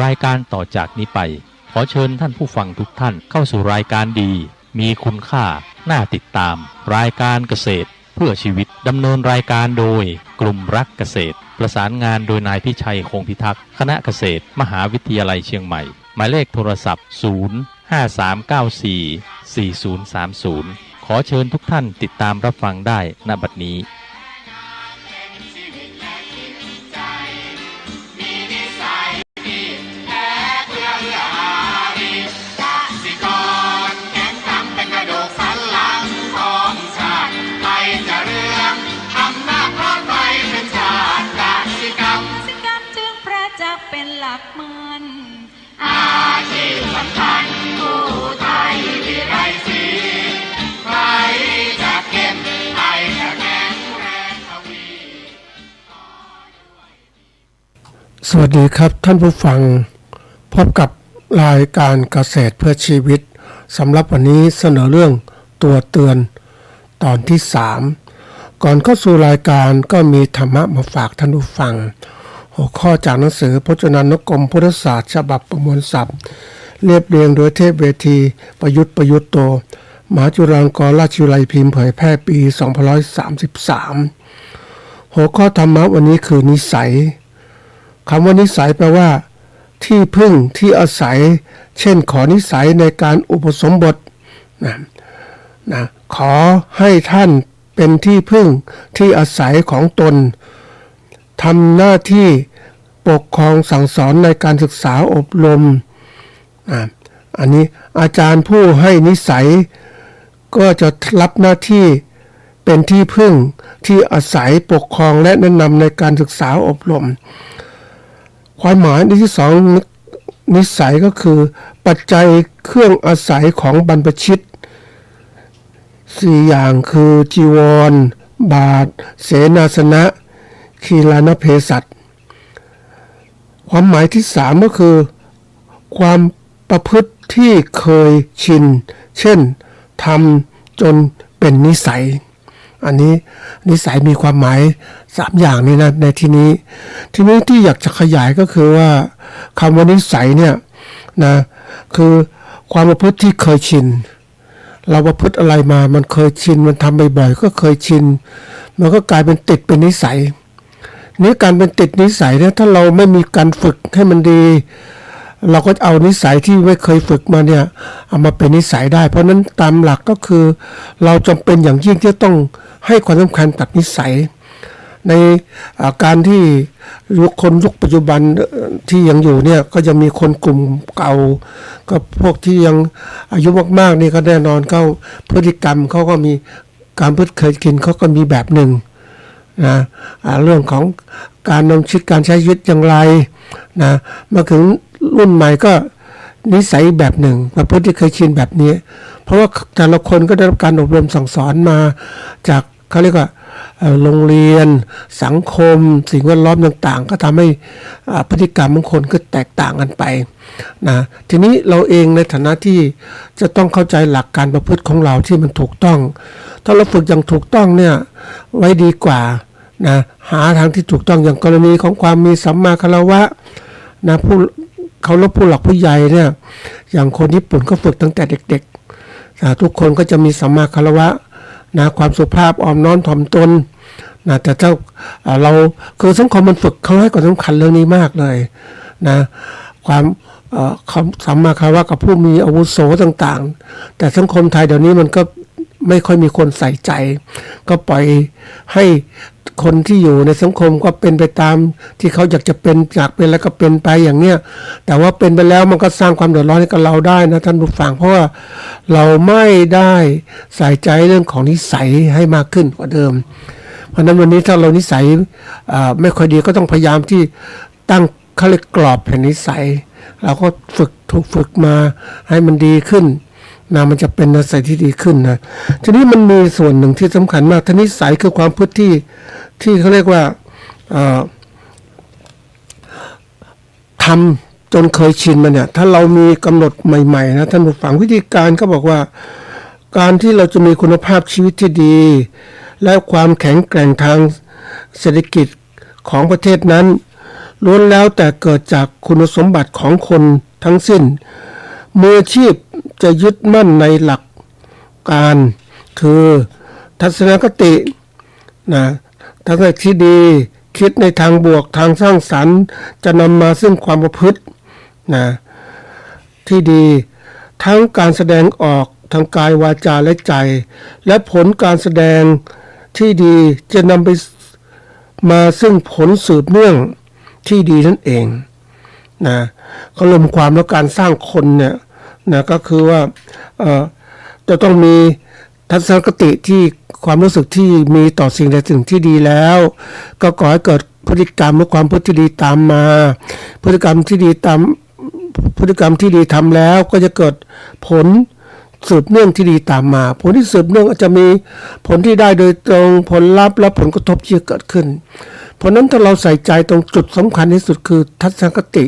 รายการต่อจากนี้ไปขอเชิญท่านผู้ฟังทุกท่านเข้าสู่รายการดีมีคุณค่าน่าติดตามรายการเกษตรเพื่อชีวิตดำเนินรายการโดยกลุ่มรักเกษตรประสานงานโดยนายพิชัยคงพิทักษ์คณะเกษตรมหาวิทยาลัยเชียงใหม่หมายเลขโทรศัพท์053944030ขอเชิญทุกท่านติดตามรับฟังได้ณบัดนี้เป็นหลักเมือนอาชีพสำคัญผู้ไทยวิไลศรีใครจะเก็บใครจะแข็งแรงทวีสวัสดีครับท่านผู้ฟังพบกับรายการเกษตรเพื่อชีวิตสำหรับวันนี้เสนอเรื่องตัวเตือนตอนที่3ก่อนเข้าสู่รายการก็มีธรรมะมาฝากท่านผู้ฟังหัวข้อจากหนังสือพจนานุกรมพุทธศาสตร์ฉบับประมวลศัพท์เรียบเรียงโดยเทพเวทีประยุทธ์โตมหาจุฬาลงกรณราชวิทยาลัยพิมพ์เผยแพร่ปี2533หัวข้อธรรมะวันนี้คือนิสัยคำว่านิสัยแปลว่าที่พึ่งที่อาศัยเช่นขอนิสัยในการอุปสมบทนะขอให้ท่านเป็นที่พึ่งที่อาศัยของตนทำหน้าที่ปกครองสั่งสอนในการศึกษาอบรมอันนี้อาจารย์ผู้ให้นิสัยก็จะรับหน้าที่เป็นที่พึ่งที่อาศัยปกครองและแนะนำในการศึกษาอบรมความหมายที่สองนิสัยก็คือปัจจัยเครื่องอาศัยของบรรพชิต4อย่างคือจีวรบาทเสนาสนะคีลานเภสัชความหมายที่3ก็คือความประพฤติที่เคยชินเช่นทำจนเป็นนิสัยอันนี้นิสัยมีความหมาย3อย่างนี้นะในที่นี้ที่อยากจะขยายก็คือว่าคำว่านิสัยเนี่ยนะคือความประพฤติที่เคยชินเราประพฤติอะไรมามันเคยชินมันทำบ่อยๆก็เคยชินมันก็กลายเป็นติดเป็นนิสัยนี่การเป็นติดนิสัยเนี่ยถ้าเราไม่มีการฝึกให้มันดีเราก็เอานิสัยที่ไม่เคยฝึกมาเนี่ยเอามาเป็นนิสัยได้เพราะนั้นตามหลักก็คือเราจำเป็นอย่างยิ่งที่ต้องให้ความสำคัญกับนิสัยในการที่คนยุคปัจจุบันที่ยังอยู่เนี่ยก็จะมีคนกลุ่มเก่าก็พวกที่ยังอายุมากๆนี่ก็แน่นอนเขาพฤติกรรมเขาก็มีการพฤติเคยกินเขาก็มีแบบหนึ่งนะเรื่องของการดำเนินชีวิตการใช้ชีวิตอย่างไรนะมาถึงรุ่นใหม่ก็นิสัยแบบหนึ่งประพฤติที่เคยชินแบบนี้เพราะว่าแต่ละคนก็ได้รับการอบรมสั่งสอนมาจากเขาเรียกว่าโรงเรียนสังคมสิ่งแวดล้อมต่างๆก็ทำให้พฤติกรรมของคนก็แตกต่างกันไปนะทีนี้เราเองในฐานะที่จะต้องเข้าใจหลักการประพฤติของเราที่มันถูกต้องถ้าเราฝึกอย่างถูกต้องเนี่ยไว้ดีกว่านะหาทางที่ถูกต้องอย่างกรณีของความมีสัมมาคารวะนะผู้เคารพผู้หลักผู้ใหญ่เนี่ยอย่างคนญี่ปุ่นก็ฝึกตั้งแต่เด็กๆทุกคนก็จะมีสัมมาคารวะนะความสุภาพอ่อนน้อมถ่อมตนนะแต่ถ้าเราคือสังคมมันฝึกเขาให้ความสำคัญเรื่องนี้มากเลยนะความสัมมาคารวะกับผู้มีอาวุโสต่างๆแต่สังคมไทยเดี๋ยวนี้มันก็ไม่ค่อยมีคนใส่ใจก็ปล่อยให้คนที่อยู่ในสังคมก็เป็นไปตามที่เขาอยากจะเป็นอยากเป็นแล้วก็เป็นไปอย่างเนี้ยแต่ว่าเป็นไปแล้วมันก็สร้างความเดือดร้อนให้กับเราได้นะท่านผู้ฟังเพราะว่าเราไม่ได้ใส่ใจเรื่องของนิสัยให้มากขึ้นกว่าเดิมเพราะนั้นวันนี้ถ้าเรานิสัยไม่ค่อยดีก็ต้องพยายามที่ตั้งเขาเรียกกรอบแห่งนิสัยเราก็ถูกฝึกมาให้มันดีขึ้นนะมันจะเป็นนิสัยที่ดีขึ้นนะทีนี้มันมีส่วนหนึ่งที่สำคัญมากนิสัยคือความพฤติที่เขาเรียกว่าทำจนเคยชินมันเนี่ยถ้าเรามีกำหนดใหม่ๆนะท่านผู้ฟังวิธีการก็บอกว่าการที่เราจะมีคุณภาพชีวิตที่ดีและความแข็งแกร่งทางเศรษฐกิจของประเทศนั้น ล้วนแล้วแต่เกิดจากคุณสมบัติของคนทั้งสิ้นมืออาชีพจะยึดมั่นในหลักการคือทัศนคตินะทัศนคติที่ดีคิดในทางบวกทางสร้างสรรค์จะนำมาซึ่งความประพฤตินะที่ดีทั้งการแสดงออกทางกายวาจาและใจและผลการแสดงที่ดีจะนำไปมาซึ่งผลสืบเนื่องที่ดีนั่นเองนะก็รวมความแล้วการสร้างคนเนี่ยนะก็คือว่าจะต้องมีทัศนคติที่ความรู้สึกที่มีต่อสิ่งใดสิ่งที่ดีแล้วก็ก่อให้เกิดพฤติกรรมและความพฤติดีตามมาพฤติกรรมที่ดีตามพฤติกรรมที่ดีทำแล้วก็จะเกิดผลสืบเนื่องที่ดีตามมาผลที่สืบเนื่องอาจจะมีผลที่ได้โดยตรงผลลัพธ์และผลกระทบที่เกิดขึ้นเพราะนั้นถ้าเราใส่ใจตรงจุดสำคัญที่สุดคือทัศนคติ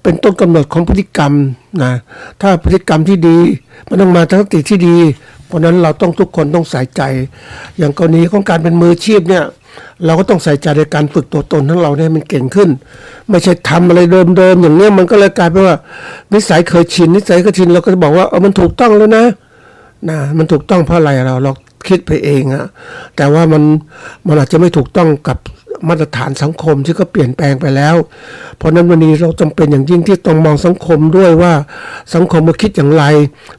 เป็นต้นกำเนิดของพฤติกรรมนะถ้าพฤติกรรมที่ดีมันต้องมาทัศนคติที่ดีเพราะนั้นเราต้องทุกคนต้องใส่ใจอย่างกรณีของการเป็นมืออาชีพเนี่ยเราก็ต้องใส่ใจในการฝึกตัวตนของเราเนี่ยมันเก่งขึ้นไม่ใช่ทำอะไรเดิมๆอย่างนี้มันก็เลยกลายเป็นว่านิสัยเคยชินเราก็จะบอกว่ามันถูกต้องแล้วนะมันถูกต้องเพราะอะไรเราคิดไปเองอะแต่ว่ามันอาจจะไม่ถูกต้องกับมาตรฐานสังคมที่ก็เปลี่ยนแปลงไปแล้วเพราะนั้นวันนี้เราจำเป็นอย่างยิ่งที่ต้องมองสังคมด้วยว่าสังคมมาคิดอย่างไร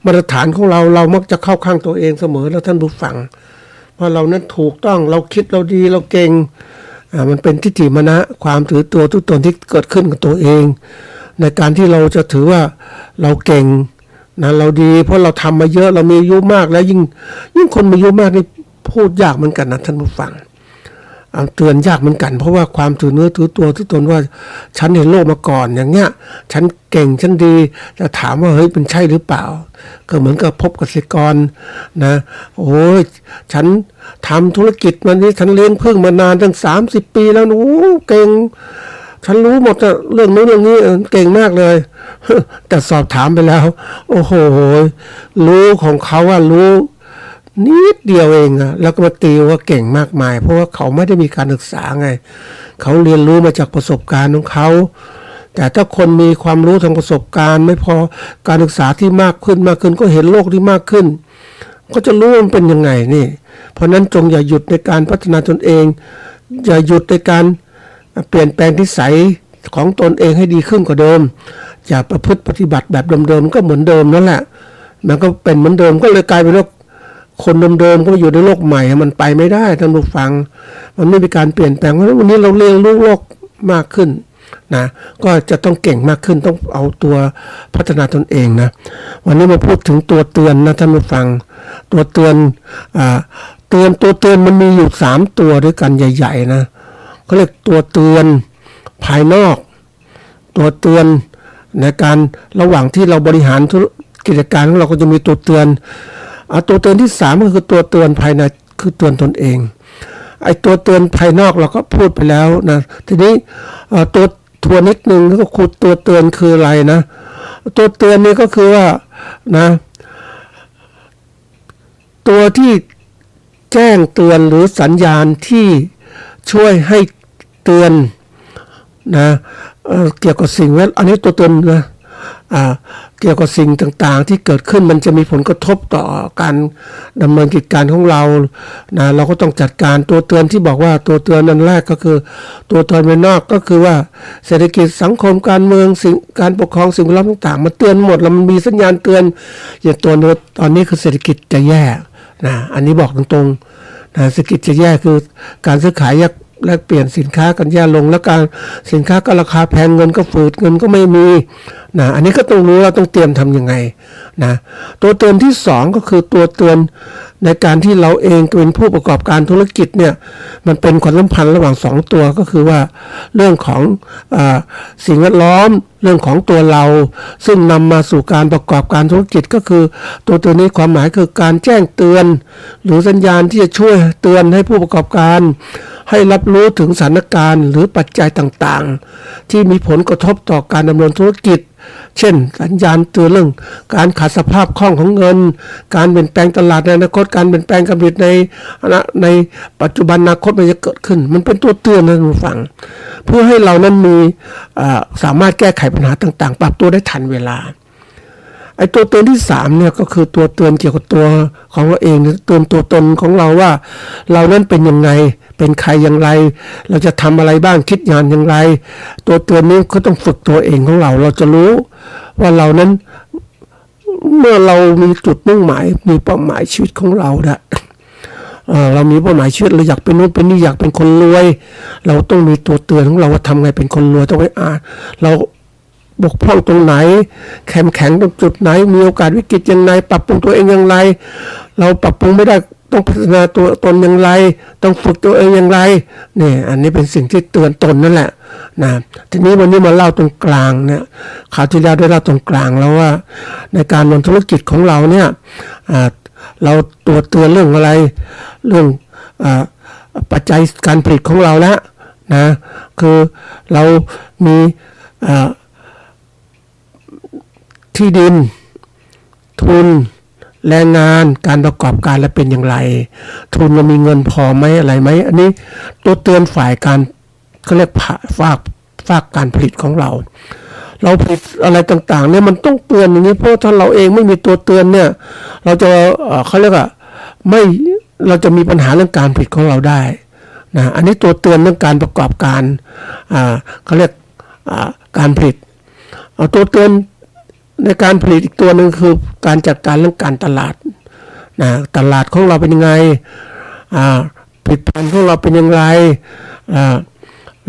มาตรฐานของเรามักจะเข้าข้างตัวเองเสมอแล้วท่านผู้ฟังว่าเรานั้นถูกต้องเราคิดเราดีเราเก่งมันเป็นทิฏฐิมานะความถือตัวทุกตนที่เกิดขึ้นกับตัวเองในการที่เราจะถือว่าเราเก่งนะเราดีเพราะเราทำมาเยอะเรามีอายุมากแล้วยิ่งคนมีอายุมากนี่พูดยากเหมือนกันนะท่านผู้ฟังเตือนยากเหมือนกันเพราะว่าความถือเนื้อถือตัวทุกตนว่าฉันเห็นโลกมาก่อนอย่างเงี้ยฉันเก่งฉันดีจะถามว่าเฮ้ยเป็นใช่หรือเปล่าก็เหมือนกับพบเกษตรกรนะโอ้ยฉันทำธุรกิจมานี้ฉันเลี้ยงพึ่งมานานตั้ง30 ปีแล้วโอ้เก่งฉันรู้หมดเรื่องนู้นเรื่องนี้เก่งมากเลยแต่สอบถามไปแล้วโอ้โหรู้ของเขาว่ารู้นิดเดียวเองอะแล้วก็มาตีว่าเก่งมากมายเพราะว่าเขาไม่ได้มีการศึกษาไงเขาเรียนรู้มาจากประสบการณ์ของเขาแต่ถ้าคนมีความรู้ทางประสบการณ์ไม่พอการศึกษาที่มากขึ้นก็เห็นโลกที่มากขึ้นก็จะรู้มันเป็นยังไงนี่เพราะนั้นจงอย่าหยุดในการพัฒนาตนเองอย่าหยุดในการเปลี่ยนแปลงนิสัยของตนเองให้ดีขึ้นกว่าเดิมอย่าประพฤติปฏิบัติแบบเดิมๆก็เหมือนเดิมนั่นแหละมันก็เป็นเหมือนเดิมก็เลยกลายเป็นว่าคนเดิมๆก็อยู่ในโลกใหม่มันไปไม่ได้ท่านผู้ฟังมันไม่มีการเปลี่ยนแปลงเพราะวันนี้เราเรียนรู้โลกมากขึ้นนะก็จะต้องเก่งมากขึ้นต้องเอาตัวพัฒนาตนเองนะวันนี้มาพูดถึงตัวเตือนนะท่านผู้ฟังตัวเตือนตัวเตือนมันมีอยู่3ตัวด้วยกันใหญ่ๆนะเขาเรียกตัวเตือนภายนอกตัวเตือนในการระหว่างที่เราบริหารกิจการของเราก็จะมีตัวเตือนตัวเตือนที่3ก็คือตัวเตือนภายในคือเตือนตนเองไอ้ตัวเตือนภายนอกเราก็พูดไปแล้วนะทีนี้ตัวทวนนิดนึงก็คือตัวเตือนคืออะไรนะตัวเตือนนี่ก็คือว่านะตัวที่แจ้งเตือนหรือสัญญาณที่ช่วยให้เตือนนะเกี่ยวกับสิ่งแวดล้อมอันนี้ตัวเตือนนะเกี่ยวกับสิ่งต่างๆที่เกิดขึ้นมันจะมีผลกระทบต่อการดำเนินกิจการของเรานะเราก็ต้องจัดการตัวเตือนที่บอกว่าตัวเตือนนั้นแรกก็คือตัวเตือนภายนอกก็คือว่าเศรษฐกิจสังคมการเมืองสิ่งการปกครองสิ่งแวดล้อมต่างๆมันเตือนหมดแล้วมันมีสัญญาณเตือนอย่างตัวตอนนี้คือเศรษฐกิจจะแย่นะอันนี้บอกตรงๆนะเศรษฐกิจจะแย่คือการซื้อขายแลกเปลี่ยนสินค้ากันแย่ลงแล้วการสินค้าก็ราคาแพงเงินก็ฝืดเงินก็ไม่มีนะอันนี้ก็ต้องรู้ว่าต้องเตรียมทำยังไงนะตัวเตือนที่2ก็คือตัวเตือนในการที่เราเองเป็นผู้ประกอบการธุรกิจเนี่ยมันเป็นความสัมพันธ์ระหว่าง2ตัวก็คือว่าเรื่องของสิ่งแวดล้อมเรื่องของตัวเราซึ่งนำมาสู่การประกอบการธุรกิจก็คือตัวนี้ความหมายคือการแจ้งเตือนหรือสัญญาณที่จะช่วยเตือนให้ผู้ประกอบการ ให้รับรู้ถึงสถานการณ์หรือปัจจัยต่างๆที่มีผลกระทบต่อการดำเนินธุรกิจเช่นสัญญาณเตือนเรื่องการขาดสภาพคล่องของเงินการเปลี่ยนแปลงตลาดในอนาคตการเปลี่ยนแปลงการผลิตในปัจจุบันอนาคตมันจะเกิดขึ้นมันเป็นตัวเตือนนะคุณฟังเพื่อให้เรานั้นมีสามารถแก้ไขปัญหาต่างๆปรับตัวได้ทันเวลาไอ้ตัวเตือนที่3เนี่ยก็คือตัวเตือนเกี่ยวกับตัวของเราเองเตือนตัวตนของเราว่าเรานั้นเป็นยังไงเป็นใครอย่างไรเราจะทำอะไรบ้างคิดงานอย่างไรตัวเตือนนี้ก็ต้องฝึกตัวเองของเราเราจะรู้ว่าเรานั้นเมื่อเรามีจุดมุ่งหมายมีเป้าหมายชีวิตของเราเรามีเป้าหมายชีวิตเราอยากเป็นนู้นเป็นนี่อยากเป็นคนรวยเราต้องมีตัวเตือนของเราว่าทำไงเป็นคนรวยต้องไปเราบกพร่องตรงไหนแข็งตรงจุดไหนมีโอกาสวิกฤตยังไงปรับปรุงตัวเองอย่างไรเราปรับปรุงไม่ได้ต้องพัฒนาตัวตนอย่างไรต้องฝึกตัวเองอย่างไรนี่อันนี้เป็นสิ่งที่เตือนตนนั่นแหละนะทีนี้วันนี้มาเล่าตรงกลางเนี่ยคราวที่แล้วได้เล่าตรงกลางแล้วว่าในการดำเนินธุรกิจของเราเนี่ยเราตัวเตือนเรื่องอะไรเรื่องปัจจัยการผลิตของเราแล้วนะคือเรามีที่ดินทุนแรงงานการประกอบการและเป็นอย่างไรทุนเรามีเงินพอไหมอะไรไหมอันนี้ตัวเตือนฝ่ายการเขาเรียกฝากการผลิตของเราผลิตอะไรต่างๆเนี่ยมันต้องเตือนอย่างนี้เพราะถ้าเราเองไม่มีตัวเตือนเนี่ยเราจะเขาเรียกว่าเราจะมีปัญหาเรื่องการผลิตของเราได้นะอันนี้ตัวเตือนเรื่องการประกอบการเขาเรียกการผลิตตัวเตือนในการผลิตอีกตัวหนึ่งคือการจัดการเรื่องการตลาดนะตลาดของเราเป็นยังไงผลิตภัณฑ์ของเราเป็นยังไง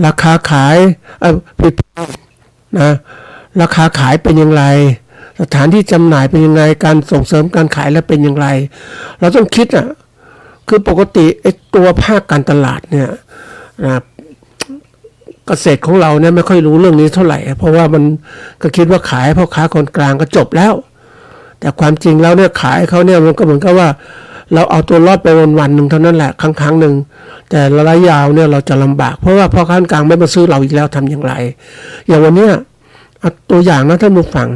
ราคาขายผลิตภัณฑ์นะราคาขายเป็นยังไงสถานที่จำหน่ายเป็นยังไงการส่งเสริมการขายและเป็นยังไงเราต้องคิดคือปกติไอ้ตัวภาคการตลาดเนี่ยนะเกษตรของเราเนี่ยไม่ค่อยรู้เรื่องนี้เท่าไหร่เพราะว่ามันก็คิดว่าขายพ่อค้าคนกลางก็จบแล้วแต่ความจริงแล้วเนี่ยขายเขาเนี่ยมันก็เหมือนกับว่าเราเอาตัวรอดไปวันๆหนึ่งเท่านั้นแหละครั้งหนึ่งแต่ระยะยาวเนี่ยเราจะลำบากเพราะว่าพ่อค้ากลางไม่มาซื้อเราอีกแล้วทำอย่างไรอย่างวันนี้ตัวอย่างนะท่านผู้ฟัง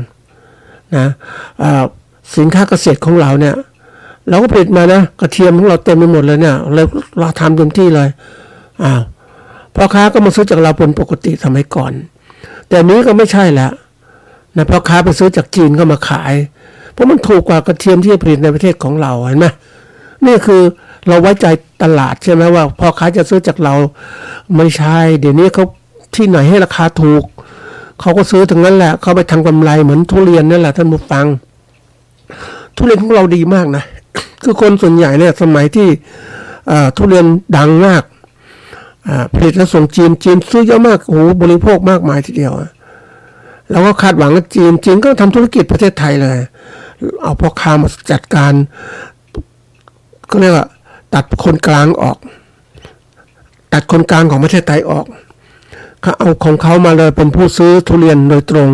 นะสินค้าเกษตรของเราเนี่ยเราก็ผลิตมานะกระเทียมของเราเต็มไปหมดเลยเนี่ยเราทำเต็มที่เลยพ่อค้าก็มาซื้อจากเราเป็นปกติสมัยก่อนแต่นี้ก็ไม่ใช่แล้วนะพ่อค้าไปซื้อจากจีนก็มาขายเพราะมันถูกกว่ากระเทียมที่ผลิตในประเทศของเราเห็นไหมนี่คือเราไว้ใจตลาดใช่ไหมว่าพ่อค้าจะซื้อจากเราไม่ใช่เดี๋ยวนี้เขาที่ไหนให้ราคาถูกเขาก็ซื้อถึงนั้นแหละเขาไปทำกำไรเหมือนทุเรียนนั่นแหละท่านผู้ฟังทุเรียนของเราดีมากนะคือคนส่วนใหญ่เนี่ยสมัยที่ทุเรียนดังมากผลิตแล้วส่งจีนซื้อเยอะมากโอ้โหบริโภคมากมายทีเดียวแล้วก็คาดหวังว่าจีนก็ทำธุรกิจประเทศไทยเลยเอาพ่อค้ามาจัดการก็เรียกว่าตัดคนกลางออกตัดคนกลางของประเทศไทยออกเขาเอาของเขามาเลยเป็นผู้ซื้อทุเรียนโดยตรง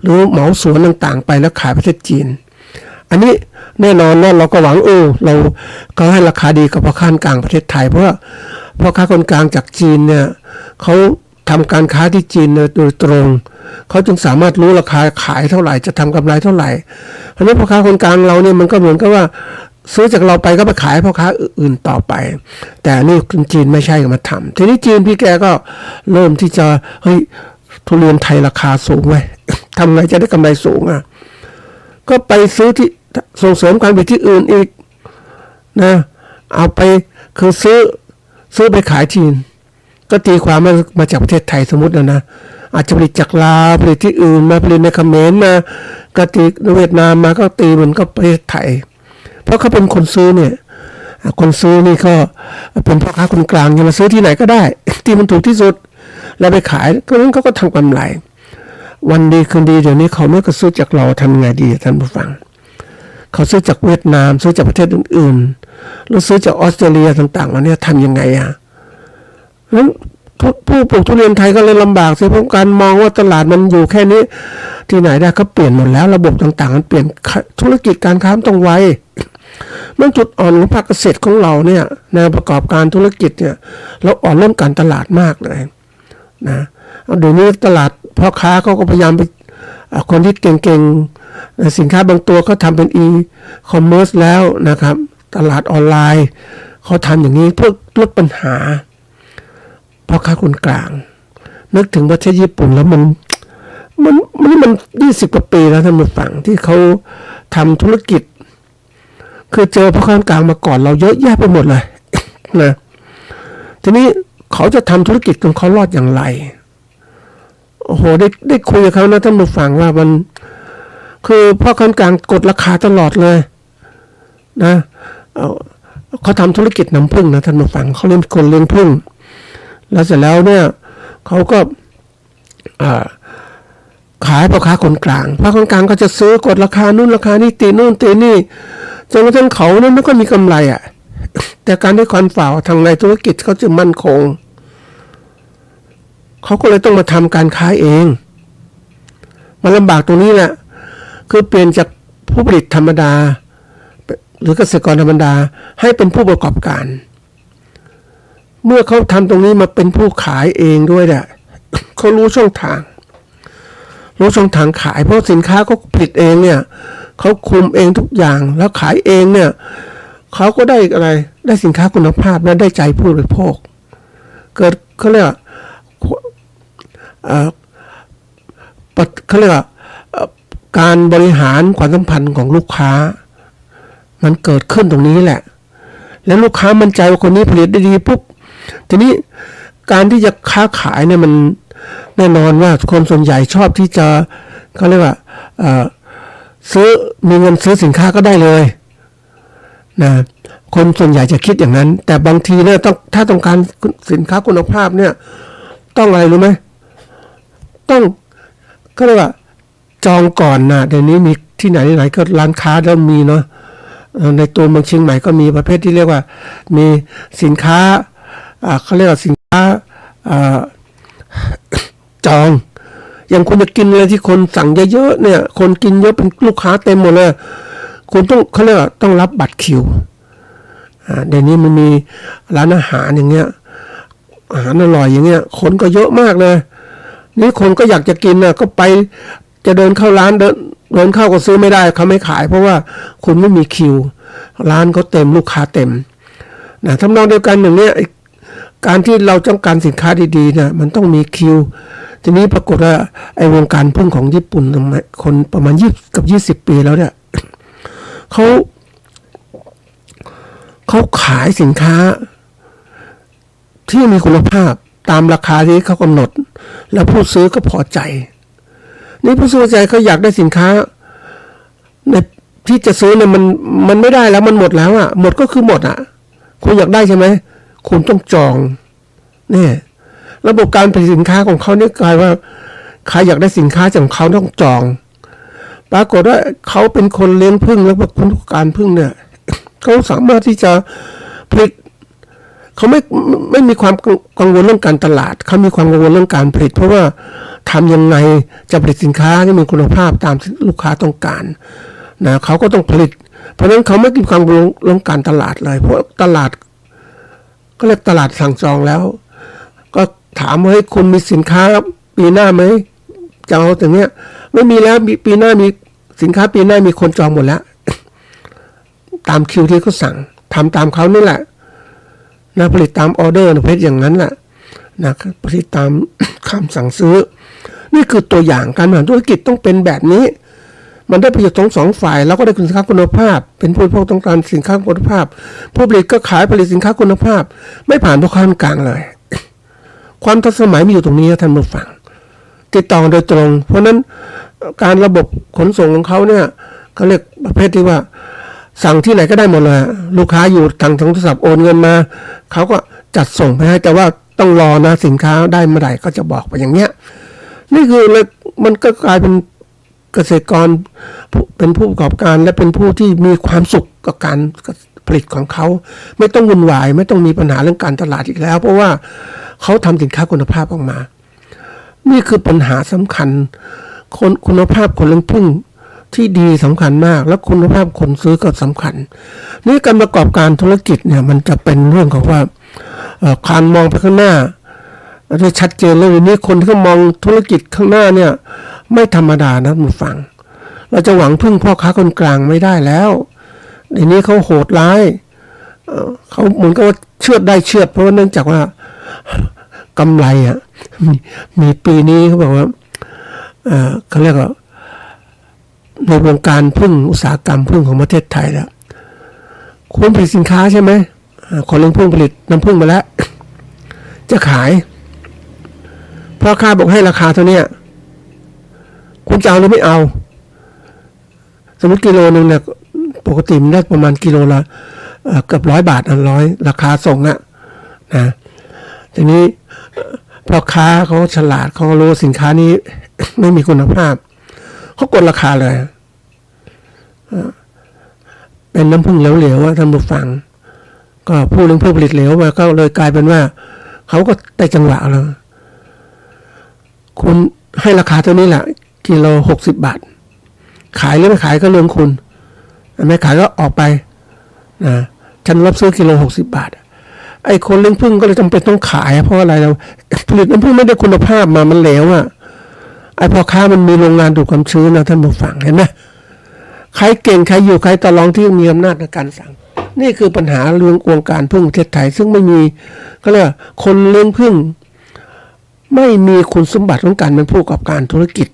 หรือเหมาสวนต่างๆไปแล้วขายประเทศจีนอันนี้แน่นอนนะเราก็หวังเราก็ให้ราคาดีกับพ่อค้ากลางประเทศไทยเพราะว่าพ่อค้าคนกลางจากจีนเนี่ยเขาทำการค้าที่จีนโดยตรงเขาจึงสามารถรู้ราคาขายเท่าไหร่จะทำกำไรเท่าไหร่เพราะฉะนั้นพ่อค้าคนกลางเราเนี่ยมันก็เหมือนกับว่าซื้อจากเราไปก็ไปขายพ่อค้าอื่นต่อไปแต่นี่คนจีนไม่ใช่มาทำทีนี้จีนพี่แกก็เริ่มที่จะทุเรียนไทยราคาสูงไว้ทำไงจะได้กำไรสูงก็ไปซื้อที่ส่งเสริมการผลิตที่อื่นอีกนะเอาไปคือซื้อไปขายจีนก็ตีความมาจากประเทศไทยสมมตินะอาจจะผลิตจากลาวผลิตที่อื่นมาผลิตในเขมรมาก็ตีเวียดนามมาก็ตีเหมือนกับประเทศไทยเพราะเขาเป็นคนซื้อเนี่ยคนซื้อนี่ก็เป็นพ่อค้าคนกลางจะมาซื้อที่ไหนก็ได้ที่มันถูกที่สุดแล้วไปขายก็นั้นเขาก็ทำกำไรวันดีคืนดีเดี๋ยวนี้เขาไม่ก็ซื้อจากเราทำไงดีท่านผู้ฟังเขาซื้อจากเวียดนามซื้อจากประเทศอื่นๆแล้วซื้อจากออสเตรเลียต่างๆแล้วเนี่ยทำยังไงนั้นผู้ปลูกทุเรียนไทยก็เลยลำบากสิเพราะการมองว่าตลาดมันอยู่แค่นี้ที่ไหนได้เขาเปลี่ยนหมดแล้วระบบต่างๆมันเปลี่ยนธุรกิจการค้าต้องไว มันจุดอ่อนของภาคเกษตรของเราเนี่ยในประกอบการธุรกิจเนี่ยเราอ่อนเรื่องการตลาดมากเลยนะเดี๋ยวนี้ตลาดพ่อค้าเขาก็พยายามไปคนที่เก่งๆสินค้าบางตัวเขาทำเป็นe-commerce แล้วนะครับตลาดออนไลน์เขาทำอย่างนี้เพื่อลดปัญหาพ่อค้าคนกลางนึกถึงประเทศญี่ปุ่นแล้วมัน20 กว่าปีแล้วท่านผู้ฟังที่เขาทำธุรกิจคือเจอพ่อค้าคนกลางมาก่อนเราเยอะแยะไปหมดเลย นะทีนี้เขาจะทำธุรกิจของเขารอดอย่างไรโอ้โหได้คุยกับเขานะท่านผู้ฟังว่ามันคือพ่อค้าคนกลางกดราคาตลอดเลยนะเขาทำธุรกิจน้ำผึ้งนะท่านผู้ฟังเขาเลี้ยงคนเลี้ยงผึ้งแล้วเสร็จแล้วเนี่ยเขาก็ขายพ่อค้าคนกลางพ่อค้าคนกลางก็จะซื้อกดราคานู่นราคานี่ตีนู่นตีนี่จนกระทั่งเขาเนี่ยไม่ค่อยมีกำไรอ่ะแต่การได้ความฝ่าทางในธุรกิจเขาจะมั่นคงเขาก็เลยต้องมาทำการค้าเองมันลำบากตรงนี้แหละคือเปลี่ยนจากผู้ผลิตธรรมดาหรือเกษตรกรธรรมดาให้เป็นผู้ประกอบการเมื่อเขาทำตรงนี้มาเป็นผู้ขายเองด้วยเนี่ยเขารู้ช่องทางขายเพราะสินค้าเขาผลิตเองเนี่ยเขาคุมเองทุกอย่างแล้วขายเองเนี่ยเขาก็ได้อะไรได้สินค้าคุณภาพและได้ใจผู้บริโภคเกิดเขาเรียกการบริหารความสัมพันธ์ของลูกค้ามันเกิดขึ้นตรงนี้แหละแล้วลูกค้ามั่นใจว่าคนนี้ผลิตได้ดีปุ๊บทีนี้การที่จะค้าขายเนี่ยมันแน่นอนว่าคนส่วนใหญ่ชอบที่จะเขาเรียกว่าซื้อมีเงินซื้อสินค้าก็ได้เลยนะคนส่วนใหญ่จะคิดอย่างนั้นแต่บางทีเนี่ยถ้าต้องการสินค้าคุณภาพเนี่ยต้องอะไรรู้ไหมต้องเขาเรียกว่าจองก่อนนะเดี๋ยวนี้มีที่ไหนก็ร้านค้าแล้วมีเนาะในตัวเมืองเชียงใหม่ก็มีประเภทที่เรียกว่ามีสินค้าเขาเรียกว่าสินค้าจองอย่างคุณจะกินอะไรที่คนสั่งเยอะๆเนี่ยคนกินเยอะเป็นลูกค้าเต็มหมดเลยคุณต้องเขาเรียกว่าต้องรับบัตรคิวเดี๋ยวนี้มันมีร้านอาหารอย่างเงี้ยอาหารอร่อยอย่างเงี้ยคนก็เยอะมากเลยนี่คนก็อยากจะกินนะก็ไปจะเดินเข้าร้านเดินเข้าก็ซื้อไม่ได้เขาไม่ขายเพราะว่าคุณไม่มีคิวร้านเขาเต็มลูกค้าเต็มนะทำนองเดียวกันอย่างเนี้ยการที่เราต้องการสินค้าดีๆเนี่ยมันต้องมีคิวทีนี้ปรากฏว่าไอ้วงการพึ่งของญี่ปุ่นคนประมาณ20 ปีแล้วเนี่ยเขาขายสินค้าที่มีคุณภาพตามราคาที่เขากำหนดแล้วผู้ซื้อก็พอใจนี่ผู้ซื้อใจเขาอยากได้สินค้าในที่จะซื้อเนี่ยมันไม่ได้แล้วมันหมดแล้วอ่ะหมดก็คือหมดอ่ะคุณอยากได้ใช่ไหมคุณต้องจองเนี่ยระบบการผลิตสินค้าของเขาเนี่ยกลายว่าใครอยากได้สินค้าจากเขาต้องจองปรากฏว่าเขาเป็นคนเลี้ยงผึ้งแล้วคนการผึ้งเนี่ยเขาสามารถที่จะผลิตเขาไม่มีความกังวลเรื่องการตลาดเขามีความกังวลเรื่องการผลิตเพราะว่าทำยังไงจะผลิตสินค้าที่มีคุณภาพตามที่ลูกค้าต้องการนะเขาก็ต้องผลิตเพราะฉะนั้นเขาไม่มีความกังวลเรื่องการตลาดเลยเพราะตลาดก็เรียกตลาดสั่งจองแล้วก็ถามว่าให้คุณมีสินค้าปีหน้าไหมจะเอาอย่างเนี้ยไม่มีแล้วปีหน้ามีสินค้าปีหน้ามีคนจองหมดแล้วตามคิวที่เขาสั่งทำตามเขานี่แหละนะผลิตตามออเดอร์นะเพชรอย่างนั้นแหละนะผลิตตามคำสั่งซื้อนี่คือตัวอย่างการบริหารธุรกิจต้องเป็นแบบนี้มันได้ประโยชน์ทั้งสองฝ่ายแล้วก็ได้สินค้าคุณภาพเป็นผู้บริโภคต้องการสินค้าคุณภาพผู้ผลิตก็ขายผลิตสินค้าคุณภาพไม่ผ่านพ่อค้ากลางเลยความทันสมัยมีอยู่ตรงนี้ท่านผู้ฟังติดต่อโดยตรงเพราะนั้นการระบบขนส่งของเขาเนี่ยเขาเรียกประเภทที่ว่าสั่งที่ไหนก็ได้หมดเลยลูกค้าอยู่ทางโทรศัพท์โอนเงินมาเขาก็จัดส่งไปให้แต่ว่าต้องรอนะสินค้าได้เมื่อไหร่ก็จะบอกไปอย่างเงี้ยนี่คือมันก็กลายเป็นเกษตรกรเป็นผู้ประกอบการและเป็นผู้ที่มีความสุขกับการผลิตของเขาไม่ต้องวุ่นวายไม่ต้องมีปัญหาเรื่องการตลาดอีกแล้วเพราะว่าเขาทำสินค้าคุณภาพออกมานี่คือปัญหาสำคัญคุณภาพคนเลี้ยงผึ้ง ที่ดีสำคัญมากแล้วคุณภาพคนซื้อก็สำคัญนี่การประกอบการธุรกิจเนี่ยมันจะเป็นเรื่องของว่าการมองไปข้างหน้าจะชัดเจนเลยนี่คนที่เขามองธุรกิจข้างหน้าเนี่ยไม่ธรรมดานะมึงฟังเราจะหวังพึ่งพ่อค้าคนกลางไม่ได้แล้วในนี้เขาโหดร้ายเขาเหมือนกับว่าเชือดได้เชือดเพราะว่าเนื่องจากว่ากำไรมีปีนี้เขาบอกว่าเขาเรียกว่าในวงการพึ่งอุตสาหกรรมพึ่งของประเทศไทยแล้วคุณผลิตสินค้าใช่ไหมคนเลี้ยงพึ่งผลิตน้ำพึ่งมาแล้วจะขายพ่อค้าบอกให้ราคาเท่านี้คุณจะเอาหรือไม่เอาสมมติกิโลนึงเนี่ยปกติมันได้ประมาณกิโลละเกือบ100 บาทราคาส่งนะทีนี้พ่อค้าเขาฉลาดเขารู้สินค้านี้ไม่มีคุณภาพเขากดราคาเลยเป็นน้ำผึ้งเหลวๆท่านผู้ฟังก็ผู้เลี้ยงพึ่งผลิตเหลวมาก็เลยกลายเป็นว่าเขาก็ได้จังหวะแล้วคุณให้ราคาเท่านี้แหละกิโล60 บาทขายหรือไม่ขายก็เรื่องคุณไม่ขายก็ออกไปนะฉันรับซื้อกิโล60 บาทไอ้คนเลี้ยงผึ้งก็เลยจำเป็นต้องขายเพราะอะไรเราผลิตน้ำผึ้งไม่ได้คุณภาพมามันเหลวไอ้พ่อค้ามันมีโรงงานดูดความชื้นนะท่านผู้ฟังเห็นไหมใครเก่งใครอยู่ใครต่อรองที่มีอำนาจในการสั่งนี่คือปัญหาเรื่องวงการผึ้งประเทศไทยซึ่งไม่มีก็เรียกคนเลี้ยงผึ้งไม่มีคุณสมบัติของการเป็นผู้ประกอบการธุรกิจ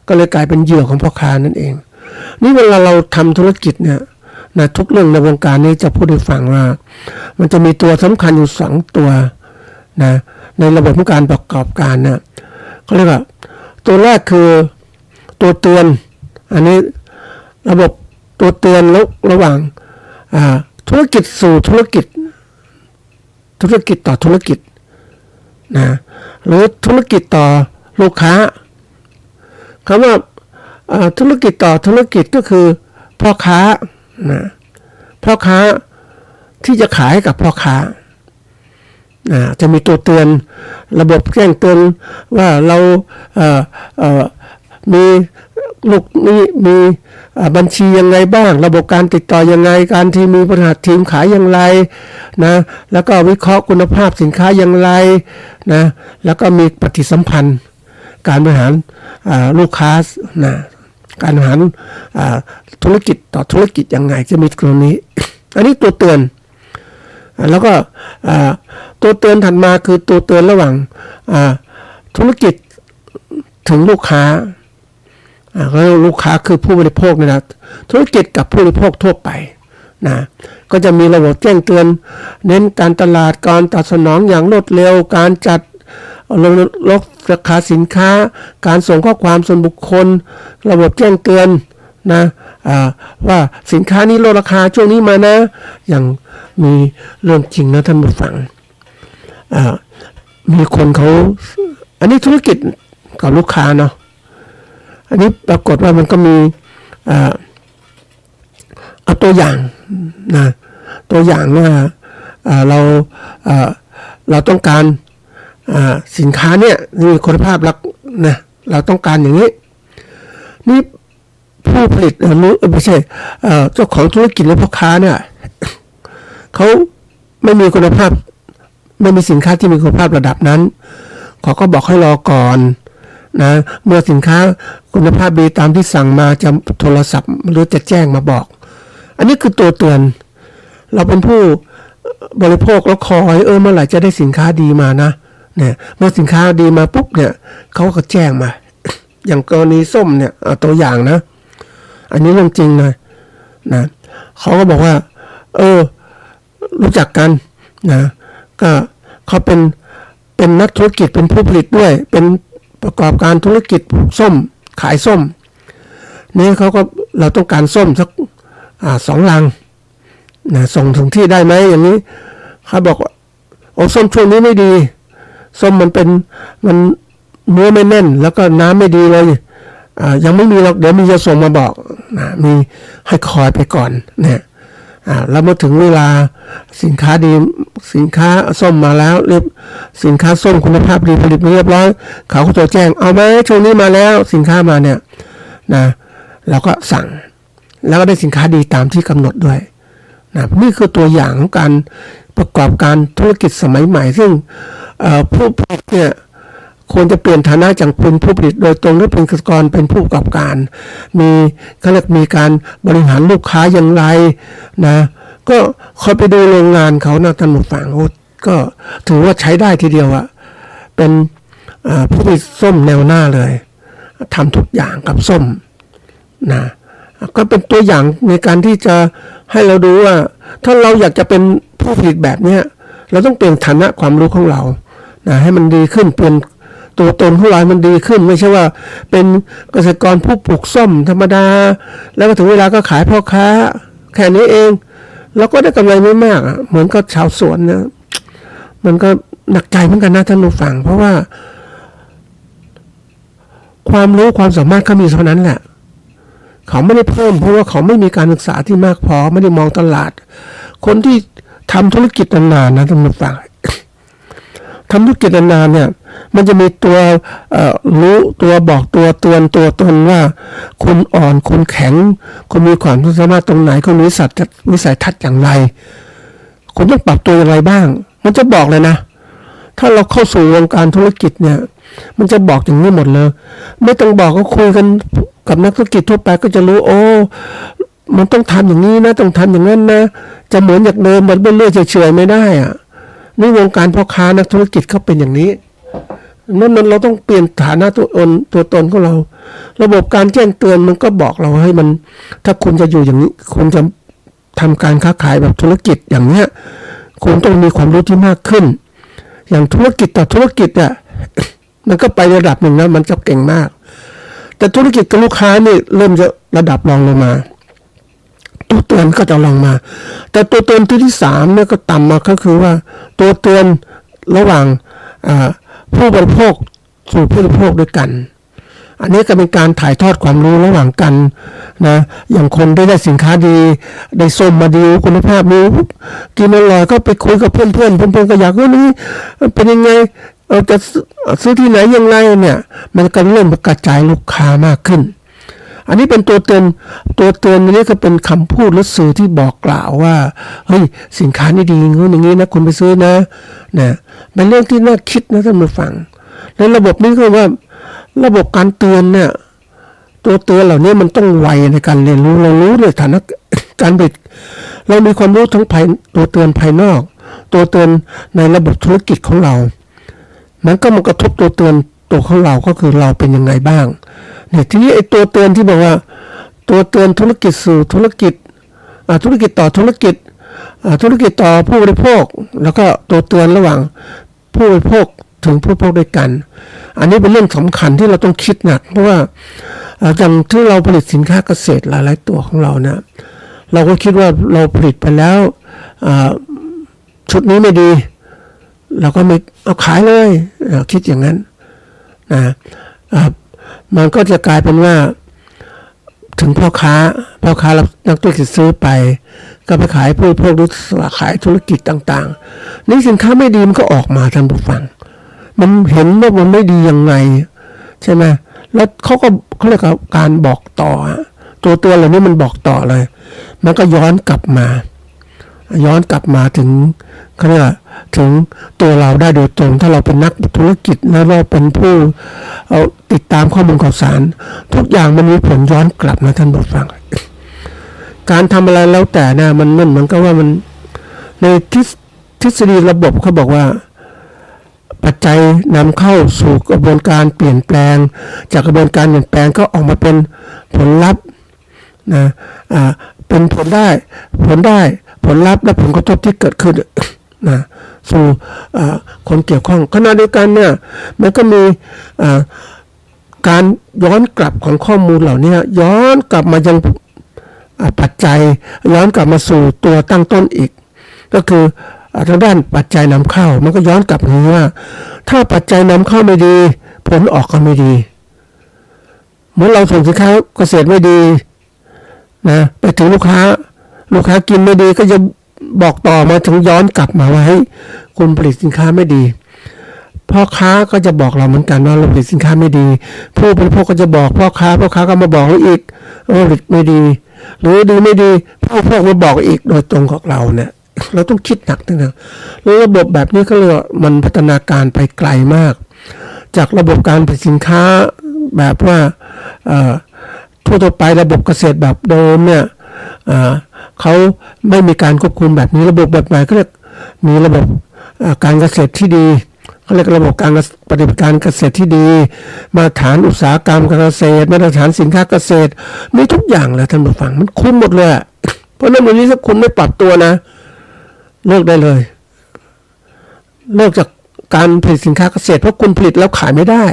ก็เลยกลายเป็นเหยื่อของพ่อค้านั่นเองนี่เวลาเราทำธุรกิจเนี่ยนะทุกเรื่องในวงการนี้จะพูดให้ฟังว่ามันจะมีตัวสำคัญอยู่2ตัวนะในระบบของการประกอบการเนี่ยเขาเรียกว่าตัวแรกคือตัวเตือนอันนี้ระบบตัวเตือนระหว่างธุรกิจสู่ธุรกิจต่อธุรกิจนะหรือธุรกิจต่อลูกค้าคำว่าธุรกิจต่อธุรกิจก็คือพ่อค้านะพ่อค้าที่จะขายกับพ่อค้าจะมีตัวเตือนระบบแจ้งเตือนว่าเรามีลูกมีบัญชียังไงบ้างระบบการติดต่อยังไงการที่มีบริหารทีมขายอย่างไรนะแล้วก็วิเคราะห์คุณภาพสินค้าอย่างไรนะแล้วก็มีปฏิสัมพันธ์การบริหารลูกค้านะการบริหารธุรกิจต่อธุรกิจยังไงจะมีตรงนี้ อันนี้ตัวเตือนแล้วก็ตัวเตือนถัดมาคือตัวเตือนระหว่างธุรกิจถึงลูกค้าก็ลูกค้าคือผู้บริโภคนะธุรกิจกับผู้บริโภคทั่วไปนะก็จะมีระบบแจ้งเตือนเน้นการตลาดการตอบสนองอย่างรวดเร็วการจัดลดราคาสินค้าการส่งข้อความส่วนบุคคลระบบแจ้งเตือนนะว่าสินค้านี้ลดราคาช่วงนี้มานะอย่างมีเรื่องจริงนะท่านผู้ฟังมีคนเขาอันนี้ธุรกิจกับลูกค้าเนาะอันนี้ปรากฏว่ามันก็มีเอาตัวอย่างนะตัวอย่างว่าเราต้องการสินค้าเนี่ยมีคุณภาพลักษณ์นะเราต้องการอย่างนี้นี่ผู้ผลิตไม่ใช่เจ้าของธุรกิจหรือพ่อค้าเนี่ยเขาไม่มีคุณภาพไม่มีสินค้าที่มีคุณภาพระดับนั้นเขาก็บอกให้รอก่อนนะเมื่อสินค้าคุณภาพดีตามที่สั่งมาจะโทรศัพท์หรือจะแจ้งมาบอกอันนี้คือตัวเตือนเราเป็นผู้บริโภคแล้วคอยเมื่อไหร่จะได้สินค้าดีมานะเนี่ยเมื่อสินค้าดีมาปุ๊บเนี่ยเขาก็แจ้งมา อย่างกรณีส้มเนี่ยตัวอย่างนะอันนี้เรื่องจริงเลยนะเขาก็บอกว่ารู้จักกันนะก็เขาเป็นนักธุรกิจเป็นผู้ผลิตด้วยเป็นประกอบการธุรกิจส้มขายส้มนี่เขาก็เราต้องการส้มสัก2 ลังนะส่งถึงที่ได้ไหมอย่างนี้เขาบอกว่าส้มช่วงนี้ไม่ดีส้มมันเนื้อไม่แน่นแล้วก็น้ำไม่ดีเลยยังไม่มีหรอกเดี๋ยวมีจะส่งมาบอกนะมีให้คอยไปก่อนเนี่ยแล้วเมื่อถึงเวลาสินค้าดีสินค้าส้มมาแล้วเรียบสินค้าส้มคุณภาพดีผลิตเรียบร้อยเขาก็โทรแจ้งเอาไหมช่วงนี้มาแล้วสินค้ามาเนี่ยนะ เราก็สั่งแล้วก็ได้สินค้าดีตามที่กำหนดด้วยนะนี่คือตัวอย่างของการประกอบการธุรกิจสมัยใหม่ซึ่งผู้ผลิตเนี่ยควรจะเปลี่ยนฐานะจากเป็นผู้ผลิตโดยตรงหรือเป็นเกษตรกรเป็นผู้ประกอบการมีเขาเรียกมีการบริหารลูกค้าอย่างไรนะก็คอยไปดูโรงงานเขานะท่านผู้ฟังก็ถือว่าใช้ได้ทีเดียวอะเป็นผู้ผลิตส้มแนวหน้าเลยทำทุกอย่างกับส้มนะก็เป็นตัวอย่างในการที่จะให้เราดูว่าถ้าเราอยากจะเป็นผู้ผลิตแบบนี้เราต้องเปลี่ยนฐานะความรู้ของเรานะให้มันดีขึ้นเปลี่ยนตัวตนของเรามันดีขึ้นไม่ใช่ว่าเป็นเกษตรกรผู้ปลูกส้มธรรมดาแล้วก็ถึงเวลาก็ขายพ่อค้าแค่นี้เองแล้วก็ได้กำไรไม่มากเหมือนกับชาวสวนนะมันก็หนักใจเหมือนกันนะท่านผู้ฟังเพราะว่าความรู้ความสามารถเขามีเท่านั้นแหละเขาไม่ได้เพิ่มเพราะว่าเขาไม่มีการศึกษาที่มากพอไม่ได้มองตลาดคนที่ทำธุรกิจนานๆนะท่านผู้ฟังทำธุรกิจนานๆเนี่ยมันจะมีตัวรู้ตัวบอกตัวเตือนตัวตนว่าคุณอ่อนคุณแข็งคุณมีความสามารถตรงไหนคุณมีวิสัยทัศน์อย่างไรคุณต้องปรับตัวอย่างไรบ้างมันจะบอกเลยนะถ้าเราเข้าสู่วงการธุรกิจเนี่ยมันจะบอกอย่างนี้หมดเลยไม่ต้องบอกก็คุยกันกับนักธุรกิจทั่วไปก็จะรู้โอ้มันต้องทำอย่างนี้นะต้องทำอย่างนั้นนะจะเหมือนอย่างเดิมมันเป็นเรื่อยเฉยๆไม่ได้อะนี่วงการพ่อค้านักธุรกิจเขาเป็นอย่างนี้นั่นเราต้องเปลี่ยนฐานะตัวตนของเราระบบการแจ้งเตือนมันก็บอกเราให้มันถ้าคุณจะอยู่อย่างนี้คุณจะทำการค้าขายแบบธุรกิจอย่างเนี้ยคุณต้องมีความรู้ที่มากขึ้นอย่างธุรกิจต่อธุรกิจอ่ะมันก็ไประดับหนึ่งนะมันจะเก่งมากแต่ธุรกิจกับลูกค้านี่เริ่มจะระดับรองลงมาตัวเตือนก็จะลงมาแต่ตัวเตือนที่3เนี่ยก็ต่ำมาก็คือว่าตัวเตือนระหว่างผู้บริโภคสู่ผู้บริโภคด้วยกันอันนี้ก็เป็นการถ่ายทอดความรู้ระหว่างกันนะอย่างคนได้สินค้าดีได้ส้มมาดีคุณภาพดีกินอร่อยก็ไปคุยกับเพื่อนก็อยากว่านี่เป็นยังไงจะซื้อที่ไหนยังไงเนี่ยมันก็เริ่มกระจายลูกค้ามากขึ้นอันนี้เป็นตัวเตือนนี้ก็เป็นคำพูดหรือสื่อที่บอกกล่าวว่าเฮ้ยสินค้านี่ดีอย่างนี้นะคุณไปซื้อนะเป็นเรื่องที่น่าคิดนะท่านผู้ฟังในระบบนี้ก็ว่าระบบการเตือนเนี่ยตัวเตือนเหล่านี้มันต้องไวในการเรียนรู้เรารู้ในฐานะการผลิตเรามีความรู้ทั้งตัวเตือนภายนอกตัวเตือนในระบบธุรกิจของเรามันก็มากระทบตัวเตือนตัวของเราก็คือเราเป็นยังไงบ้างเนี่ยทีนี้ไอ้ตัวเตือนที่บอกว่าตัวเตือนธุรกิจสู่ธุรกิจธุรกิจต่อธุรกิจธุรกิจต่อผู้บริโภคแล้วก็ตัวเตือนระหว่างผู้บริโภคถึงผู้บริโภคด้วยกันอันนี้เป็นเรื่องสำคัญที่เราต้องคิดหนักเพราะว่าอย่างที่เราผลิตสินค้าเกษตรหลายๆตัวของเรานะเราก็คิดว่าเราผลิตไปแล้วชุดนี้ไม่ดีเราก็ไม่เอาขายเลยคิดอย่างนั้นนะมันก็จะกลายเป็นว่าถึงพ่อค้านักธุรกิจซื้อไปก็ไปขายผู้บริโภคหรือขายธุรกิจต่างๆนี่สินค้าไม่ดีมันก็ออกมาท่านผู้ฟังมันเห็นว่ามันไม่ดียังไงใช่ไหมแล้วเขาเรียกว่าการบอกต่อตัวเหล่านี้มันบอกต่อเลยมันก็ย้อนกลับมาถึงเขาเรียกว่าถึงตัวเราได้โดยตรงถ้าเราเป็นนักธุรกิจแล้วเราเป็นผู้ติดตามข้อมูลข่าวสารทุกอย่างมันมีผลย้อนกลับนะท่านผู้ฟังการทำอะไรแล้วแต่นะมันเหมือนกับว่ามันในทฤษฎีระบบเขาบอกว่าปัจจัยนำเข้าสู่กระบวนการเปลี่ยนแปลงจากกระบวนการเปลี่ยนแปลงก็ออกมาเป็นผลลัพธ์นะเป็นผลลัพธ์และผลกระทบที่เกิดขึ้นนะสู่คนเกี่ยวข้องขณะเดียวกันเนี่ยมันก็มีการย้อนกลับของข้อมูลเหล่านี้ย้อนกลับมายังปัจจัยย้อนกลับมาสู่ตัวตั้งต้นอีกก็คือทางด้านปัจจัยนำเข้ามันก็ย้อนกลับมาว่าถ้าปัจจัยนำเข้าไม่ดีผลออกก็ไม่ดีเมื่อเราส่งสินค้าเกษตรไม่ดีนะไปถึงลูกค้ากินไม่ดีก็จะบอกต่อมาถึงย้อนกลับมาว่าให้คุณผลิตสินค้าไม่ดีพ่อค้าก็จะบอกเราเหมือนกันว่าเราผลิตสินค้าไม่ดีผู้บริโภคก็จะบอกพ่อค้าก็มาบอกเราอีก ผลิตไม่ดีหรือดีไม่ดีพวกมาบอกอีกโดยตรงของเราเนี่ยเราต้องคิดหนักนะแล้วระบบแบบนี้ก็เลยมันพัฒนาการไปไกลมากจากระบบการผลิตสินค้าแบบว่าทั่วไประบบเกษตรแบบเดิมเนี่ยเขาไม่มีการควบคุมแบบนี้ระบบแบบใหม่ก็เรียกมีระบบการเกษตรที่ดีเขาเรียกระบบการปฏิบัติการเกษตรที่ดีมาตรฐานอุตสาหกรรมการเกษตรมาตรฐานสินค้าเกษตรมีทุกอย่างเลยท่านผู้ฟังมันคุ้มหมดเลยเพราะนั้นวันนี้ถ้าคุณไม่ปรับตัวนะเลิกได้เลยเลิกจากการผลิตสินค้าเกษตรเพราะคุณผลิตแล้วขายไม่ได้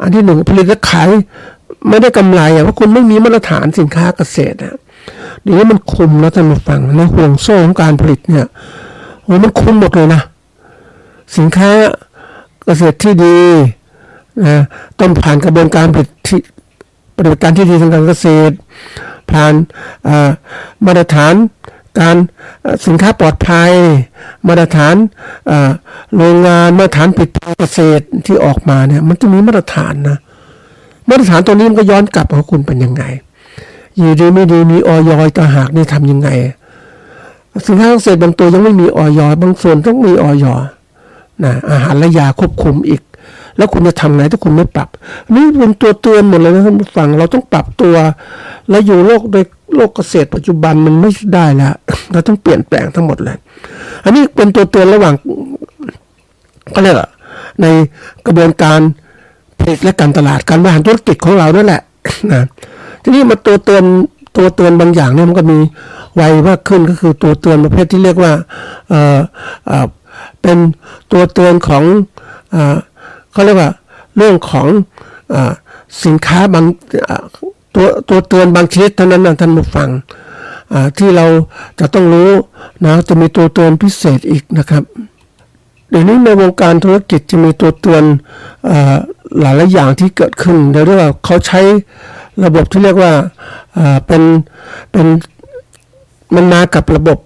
อันที่หนึ่งผลิตแล้วขายไม่ได้กำไรเพราะคุณไม่มีมาตรฐานสินค้าเกษตรเดี๋ยวนี้มันคุมแล้วท่านผู้ฟังในห่วงโซ่ของการผลิตเนี่ยโอ้มันคุมหมดเลยนะสินค้าเกษตรที่ดีนะต้องผ่านกระบวนการผลิตที่ปฏิบัติการที่ดีทางการเกษตรผ่านมาตรฐานการสินค้าปลอดภัยมาตรฐานโรงงานมาตรฐานผลิตภัณฑ์เกษตรที่ออกมาเนี่ยมันจะมีมาตรฐานนะมาตรฐานตัวนี้มันก็ย้อนกลับว่าคุณเป็นยังไงอยู่ดีไม่ดีมีออยต่างหากนี่ทำยังไงสินค้าเกษตรบางตัวยังไม่มีออยบางส่วนต้องมีออยนะอาหารและยาควบคุมอีกแล้วคุณจะทำไงถ้าคุณไม่ปรับนี่เป็นตัวเตือนหมดเลยนะท่านผู้ฟังเราต้องปรับตัวแล้วอยู่โลกโดยโลกเกษตรปัจจุบันมันไม่ได้แล้วเราต้องเปลี่ยนแปลงทั้งหมดเลยอันนี้เป็นตัวเตือนระหว่างก็เรียกในกระบวนการผลิตและการตลาดการบริหารธุรกิจของเรานั่นแหละนะทีนี้มาตัวเตือนบางอย่างเนี่ยมันก็มีไวมากขึ้นก็คือตัวเตือนประเภทที่เรียกว่าเป็นตัวเตือนของเขาเรียกว่าเรื่องของสินค้าบางตัวเตือนบางชนิดเท่านั้นนะท่านผู้ฟังที่เราจะต้องรู้นะจะมีตัวเตือนพิเศษอีกนะครับเดี๋ยวนี้ในวงการธุรกิจจะมีตัวเตือนหลายๆอย่างที่เกิดขึ้นเรียกว่าเขาใช้ระบบที่เรียกว่าเป็นมันมากับระบบ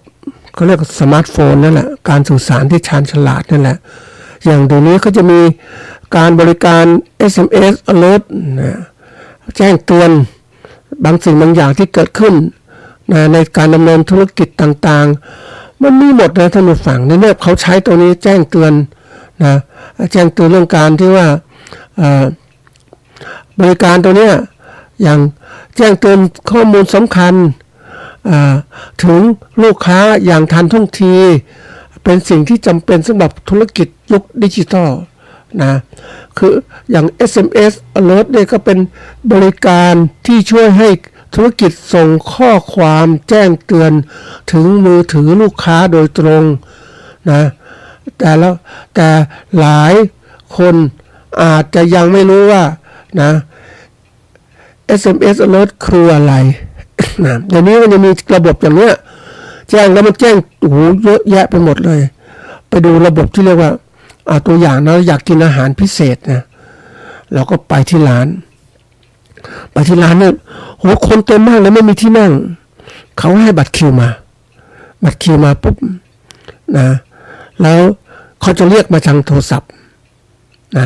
เขาเรียกสมาร์ทโฟนนั่นแหละการสื่อสารที่ชาญฉลาดนั่นแหละอย่างเดี๋ยวนี้เขาจะมีการบริการ SMS alert นะแจ้งเตือนบางสิ่งบางอย่างที่เกิดขึ้นนะในการดำเนินธุรกิจต่างๆมันมีหมดนะท่านผู้ฟังในเนี่ยเขาใช้ตัวนี้แจ้งเตือนนะแจ้งเตือนเรื่องการที่ว่าบริการตัวเนี้ยอย่างแจ้งเตือนข้อมูลสำคัญถึงลูกค้าอย่างทันท่วงทีเป็นสิ่งที่จำเป็นสำหรับธุรกิจยุคดิจิทัลนะคืออย่าง SMS alert เนี่ยก็เป็นบริการที่ช่วยให้ธุรกิจส่งข้อความแจ้งเตือนถึงมือถือลูกค้าโดยตรงนะแต่หลายคนอาจจะยังไม่รู้ว่านะ SMS alert คืออะไรนะเดี๋ยวนี้มันจะมีระบบอย่างเนี้ยแจ้งแล้วมันแจ้งโอ้โหเยอะแยะไปหมดเลยไปดูระบบที่เรียกว่าตัวอย่างนะอยากกินอาหารพิเศษนะเราก็ไปที่ร้านเนี่ยโหคนเต็มมากเลยไม่มีที่นั่งเขาให้บัตรคิวมาปุ๊บนะแล้วเขาจะเรียกมาทางโทรศัพท์นะ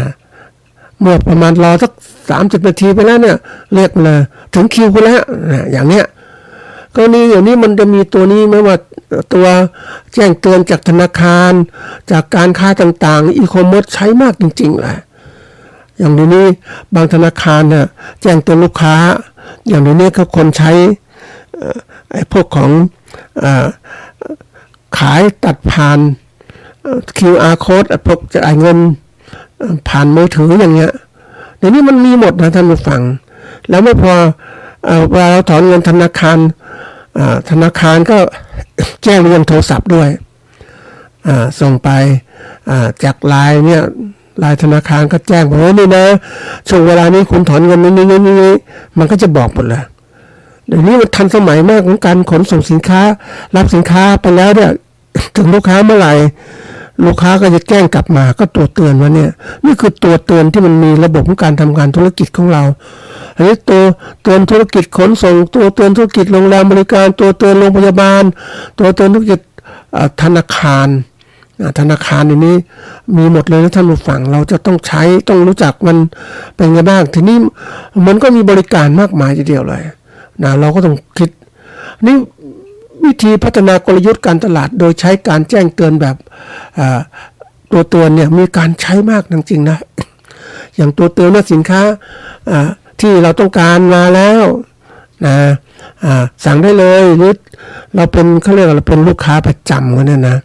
เมื่อประมาณรอสัก30 นาทีไปแล้วเนี่ยเรียกมาถึงคิวไปแล้วนะอย่างเนี้ยก็นี่อย่างนี้มันจะมีตัวนี้ไหมว่าตัวแจ้งเตือนจากธนาคารจากการค้าต่างๆอีคอมเมิร์ซใช้มากจริงๆแหละอย่างเดี๋ยวนี้บางธนาคารเนี่ยแจ้งเตือนลูกค้าอย่างเดี๋ยวนี้เขาคนใช้ไอ้พวกของขายตัดผ่าน QR code พวกจ่ายเงินผ่านมือถืออย่างเงี้ยเดี๋ยวนี้มันมีหมดนะท่านผู้ฟังแล้วไม่พอเวลาเราถอนเงินธนาคารก็แจ้งเงินโทรศัพท์ด้วยส่งไปจากไลน์เนี่ยไลน์ธนาคารก็แจ้งบอกว่านี่นะช่วงเวลานี้คุณถอนเงินนี่มันก็จะบอกหมดเลยเดี๋ยวนี้มันทันสมัยมากของการขนส่งสินค้ารับสินค้าไปแล้วเนี่ยถึงลูกค้าเมื่อไหร่ลูกค้าก็จะแจ้งกลับมาก็ตัวเตือนว่าเนี่ยนี่คือตัวเตือนที่มันมีระบบของการทำงานธุรกิจของเราอันนี้ตัวเตือนธุรกิจขนส่งตัวเตือนธุรกิจโรงแรมบริการตัวเตือนโรงพยาบาลตัวเตือนธุรกิจธนาคารอันนี้มีหมดเลยนะท่านผู้ฟังเราจะต้องใช้ต้องรู้จักมันเป็นไงบ้างทีนี้มันก็มีบริการมากมายทีเดียวเลย นะเราก็ต้องคิดนี่วิธีพัฒนากลยุทธ์การตลาดโดยใช้การแจ้งเตือนแบบตัวเตือนเนี่ยมีการใช้มากจริงๆนะอย่างตัวเตือนว่าสินค้าที่เราต้องการมาแล้วนะสั่งได้เลยหรือเราเป็นเขาเรียกว่าเราเป็นลูกค้าประจำกันเนี่ยนะ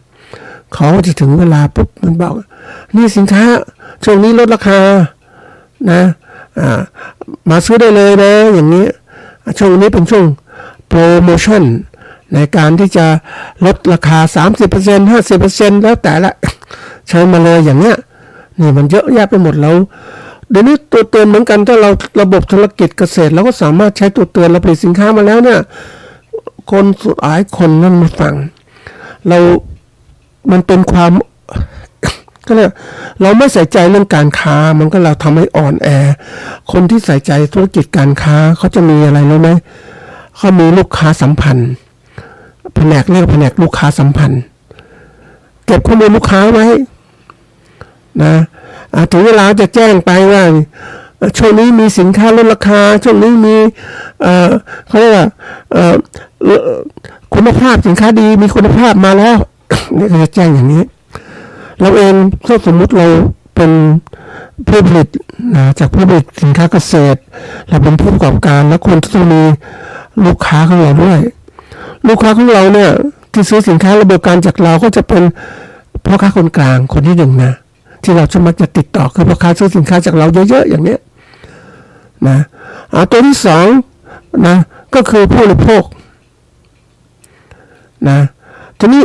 เขาจะถึงเวลาปุ๊บมันบอกนี่สินค้าช่วงนี้ลดราคานะมาซื้อได้เลยนะอย่างนี้ช่วงนี้เป็นช่วงโปรโมชั่นในการที่จะลดราคา 30% 50% แล้วแต่ละเชิญมาเลยอย่างเนี้ยนี่มันเยอะแยะไปหมดแล้วเดี๋ยวนี้ตัวเตือนเหมือนกันถ้าเราระบบธุรกิจเกษตรเราก็สามารถใช้ตัวเตือนเราผลิตสินค้ามาแล้วเนี่ยคนสุดท้ายคนนั่นมาฟังเรามันเป็นความก็เลยเราไม่ใส่ใจเรื่องการค้ามันก็เราทำให้อ่อนแอคนที่ใส่ใจธุรกิจการค้าเขาจะมีอะไรรู้ไหมเขามีลูกค้าสัมพันธ์แผนกเรียกแผนกลูกค้าสัมพันธ์เก็บข้อมูลลูกค้าไว้นะถึงเวลาจะแจ้งไปว่าช่วงนี้มีสินค้าลดราคาช่วงนี้มีเขาเรียกว่าคุณภาพสินค้าดีมีคุณภาพมาแล้วนี่ก็จะแจ้งอย่างนี้เราเองถ้าสมมุติเราเป็นผู้ผลิตนะจากผู้ผลิตสินค้าเกษตรเราเป็นผู้ประกอบการแล้วคนต้องมีลูกค้าของเราด้วยลูกค้าของเราเนี่ยที่ซื้อสินค้าระบบการจากเราก็จะเป็นพ่อค้าคนกลางคนที่หนึ่งนะที่เราจะมักจะติดต่อคือพ่อค้าซื้อสินค้าจากเราเยอะๆอย่างนี้นะตัวที่สองนะก็คือผู้บริโภคนะทีนี้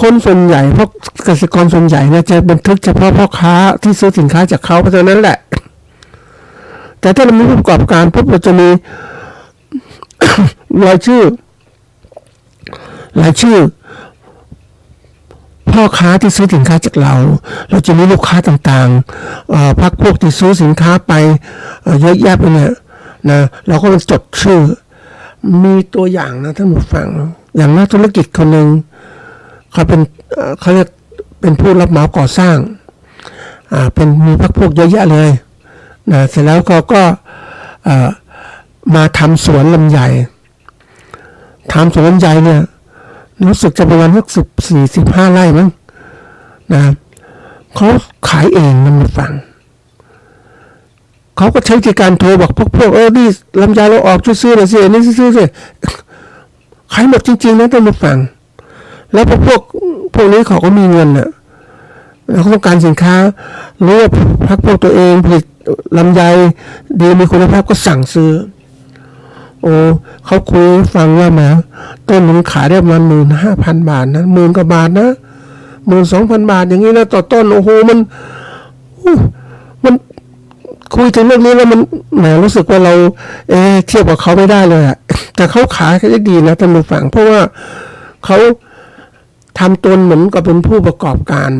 คนส่วนใหญ่พวกเกษตรกรส่วนใหญ่เนี่ยจะบันทึกเฉพาะพ่อค้าที่ซื้อสินค้าจากเขาเพราะฉะนั้นแหละแต่ถ้าเรามีผู้ประกอบการพวกเราจะมี รายชื่อพ่อค้าที่ซื้อสินค้าจากเราจะมีลูกค้าต่างๆพรรคพวกที่ซื้อสินค้าไปเยอะแยะไปเนี่ยนะเราก็จดชื่อมีตัวอย่างนะท่านผู้ฟังอย่างนักธุรกิจคนหนึ่งเขาเรียกเป็นผู้รับเหมาก่อสร้างเป็นมีพรรคพวกเยอะแยะเลยนะเสร็จแล้วก็มาทำสวนลำไยเนี่ยรู้สึกจะประมาณสัก14-15 ไร่มั้งนะเขาขายเองมันมาฟังเขาก็ใช้วิธีการโทรบอกพวกนี่ลำไยเราออกช่วยซื้อหน่อยสินี่ซื้อสิขายหมดจริงๆนะท่านผู้ฟังแล้วพวกนี้เขาก็มีเงินน่ะแล้วเขาต้องการสินค้ารู้ว่าพวกตัวเองผลิตลำไยดีมีคุณภาพก็สั่งซื้อโอ้เขาคุยฟังว่ามาต้นมันขายได้ประมาณ15,000 บาทนะ10,000 กว่าบาทนะ12,000 บาทอย่างนี้นะต่อต้นโอ้โหมันคุยถึงเรื่องนี้แล้วมันแหมรู้สึกว่าเราเทียบกับเขาไม่ได้เลยอะแต่เขาขายได้ดีนะท่านผู้ฟังเพราะว่าเขาทำตนเหมือนกับเป็นผู้ประกอบการ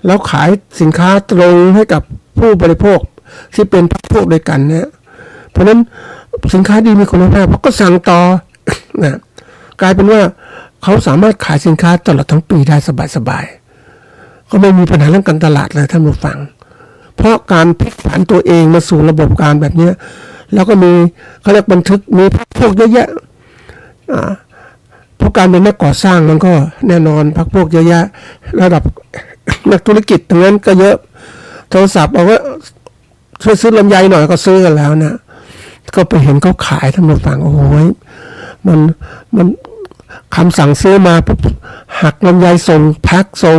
แล้วขายสินค้าตรงให้กับผู้บริโภคที่เป็นพรรคพวกด้วยกันเนี่ยเพราะฉะนั้นสินค้าดีมีคุณภาพเขาก็สั่งต่อนะกลายเป็นว่าเขาสามารถขายสินค้าตลอดทั้งปีได้สบายๆก็ไม่มีปัญหาเรื่องการตลาดเลยท่านผู้ฟังเพราะการพลิกผันตัวเองมาสู่ระบบการแบบนี้แล้วก็มีเขาเรียกบันทึกมีพวกเยอะแยะเพราะการเป็นนักก่อสร้างมันก็แน่นอนพวกเยอะแยะระดับนักธุรกิจตรงนั้นก็เยอะโทรศัพท์บอกว่าช่วยซื้อลำไยหน่อยก็ซื้อกันแล้วนะก็ไปเห็นเขาขายท่านผู้ฟังโอ้โหมันคำสั่งซื้อมาปุ๊บหักลำไยส่งแพ็คส่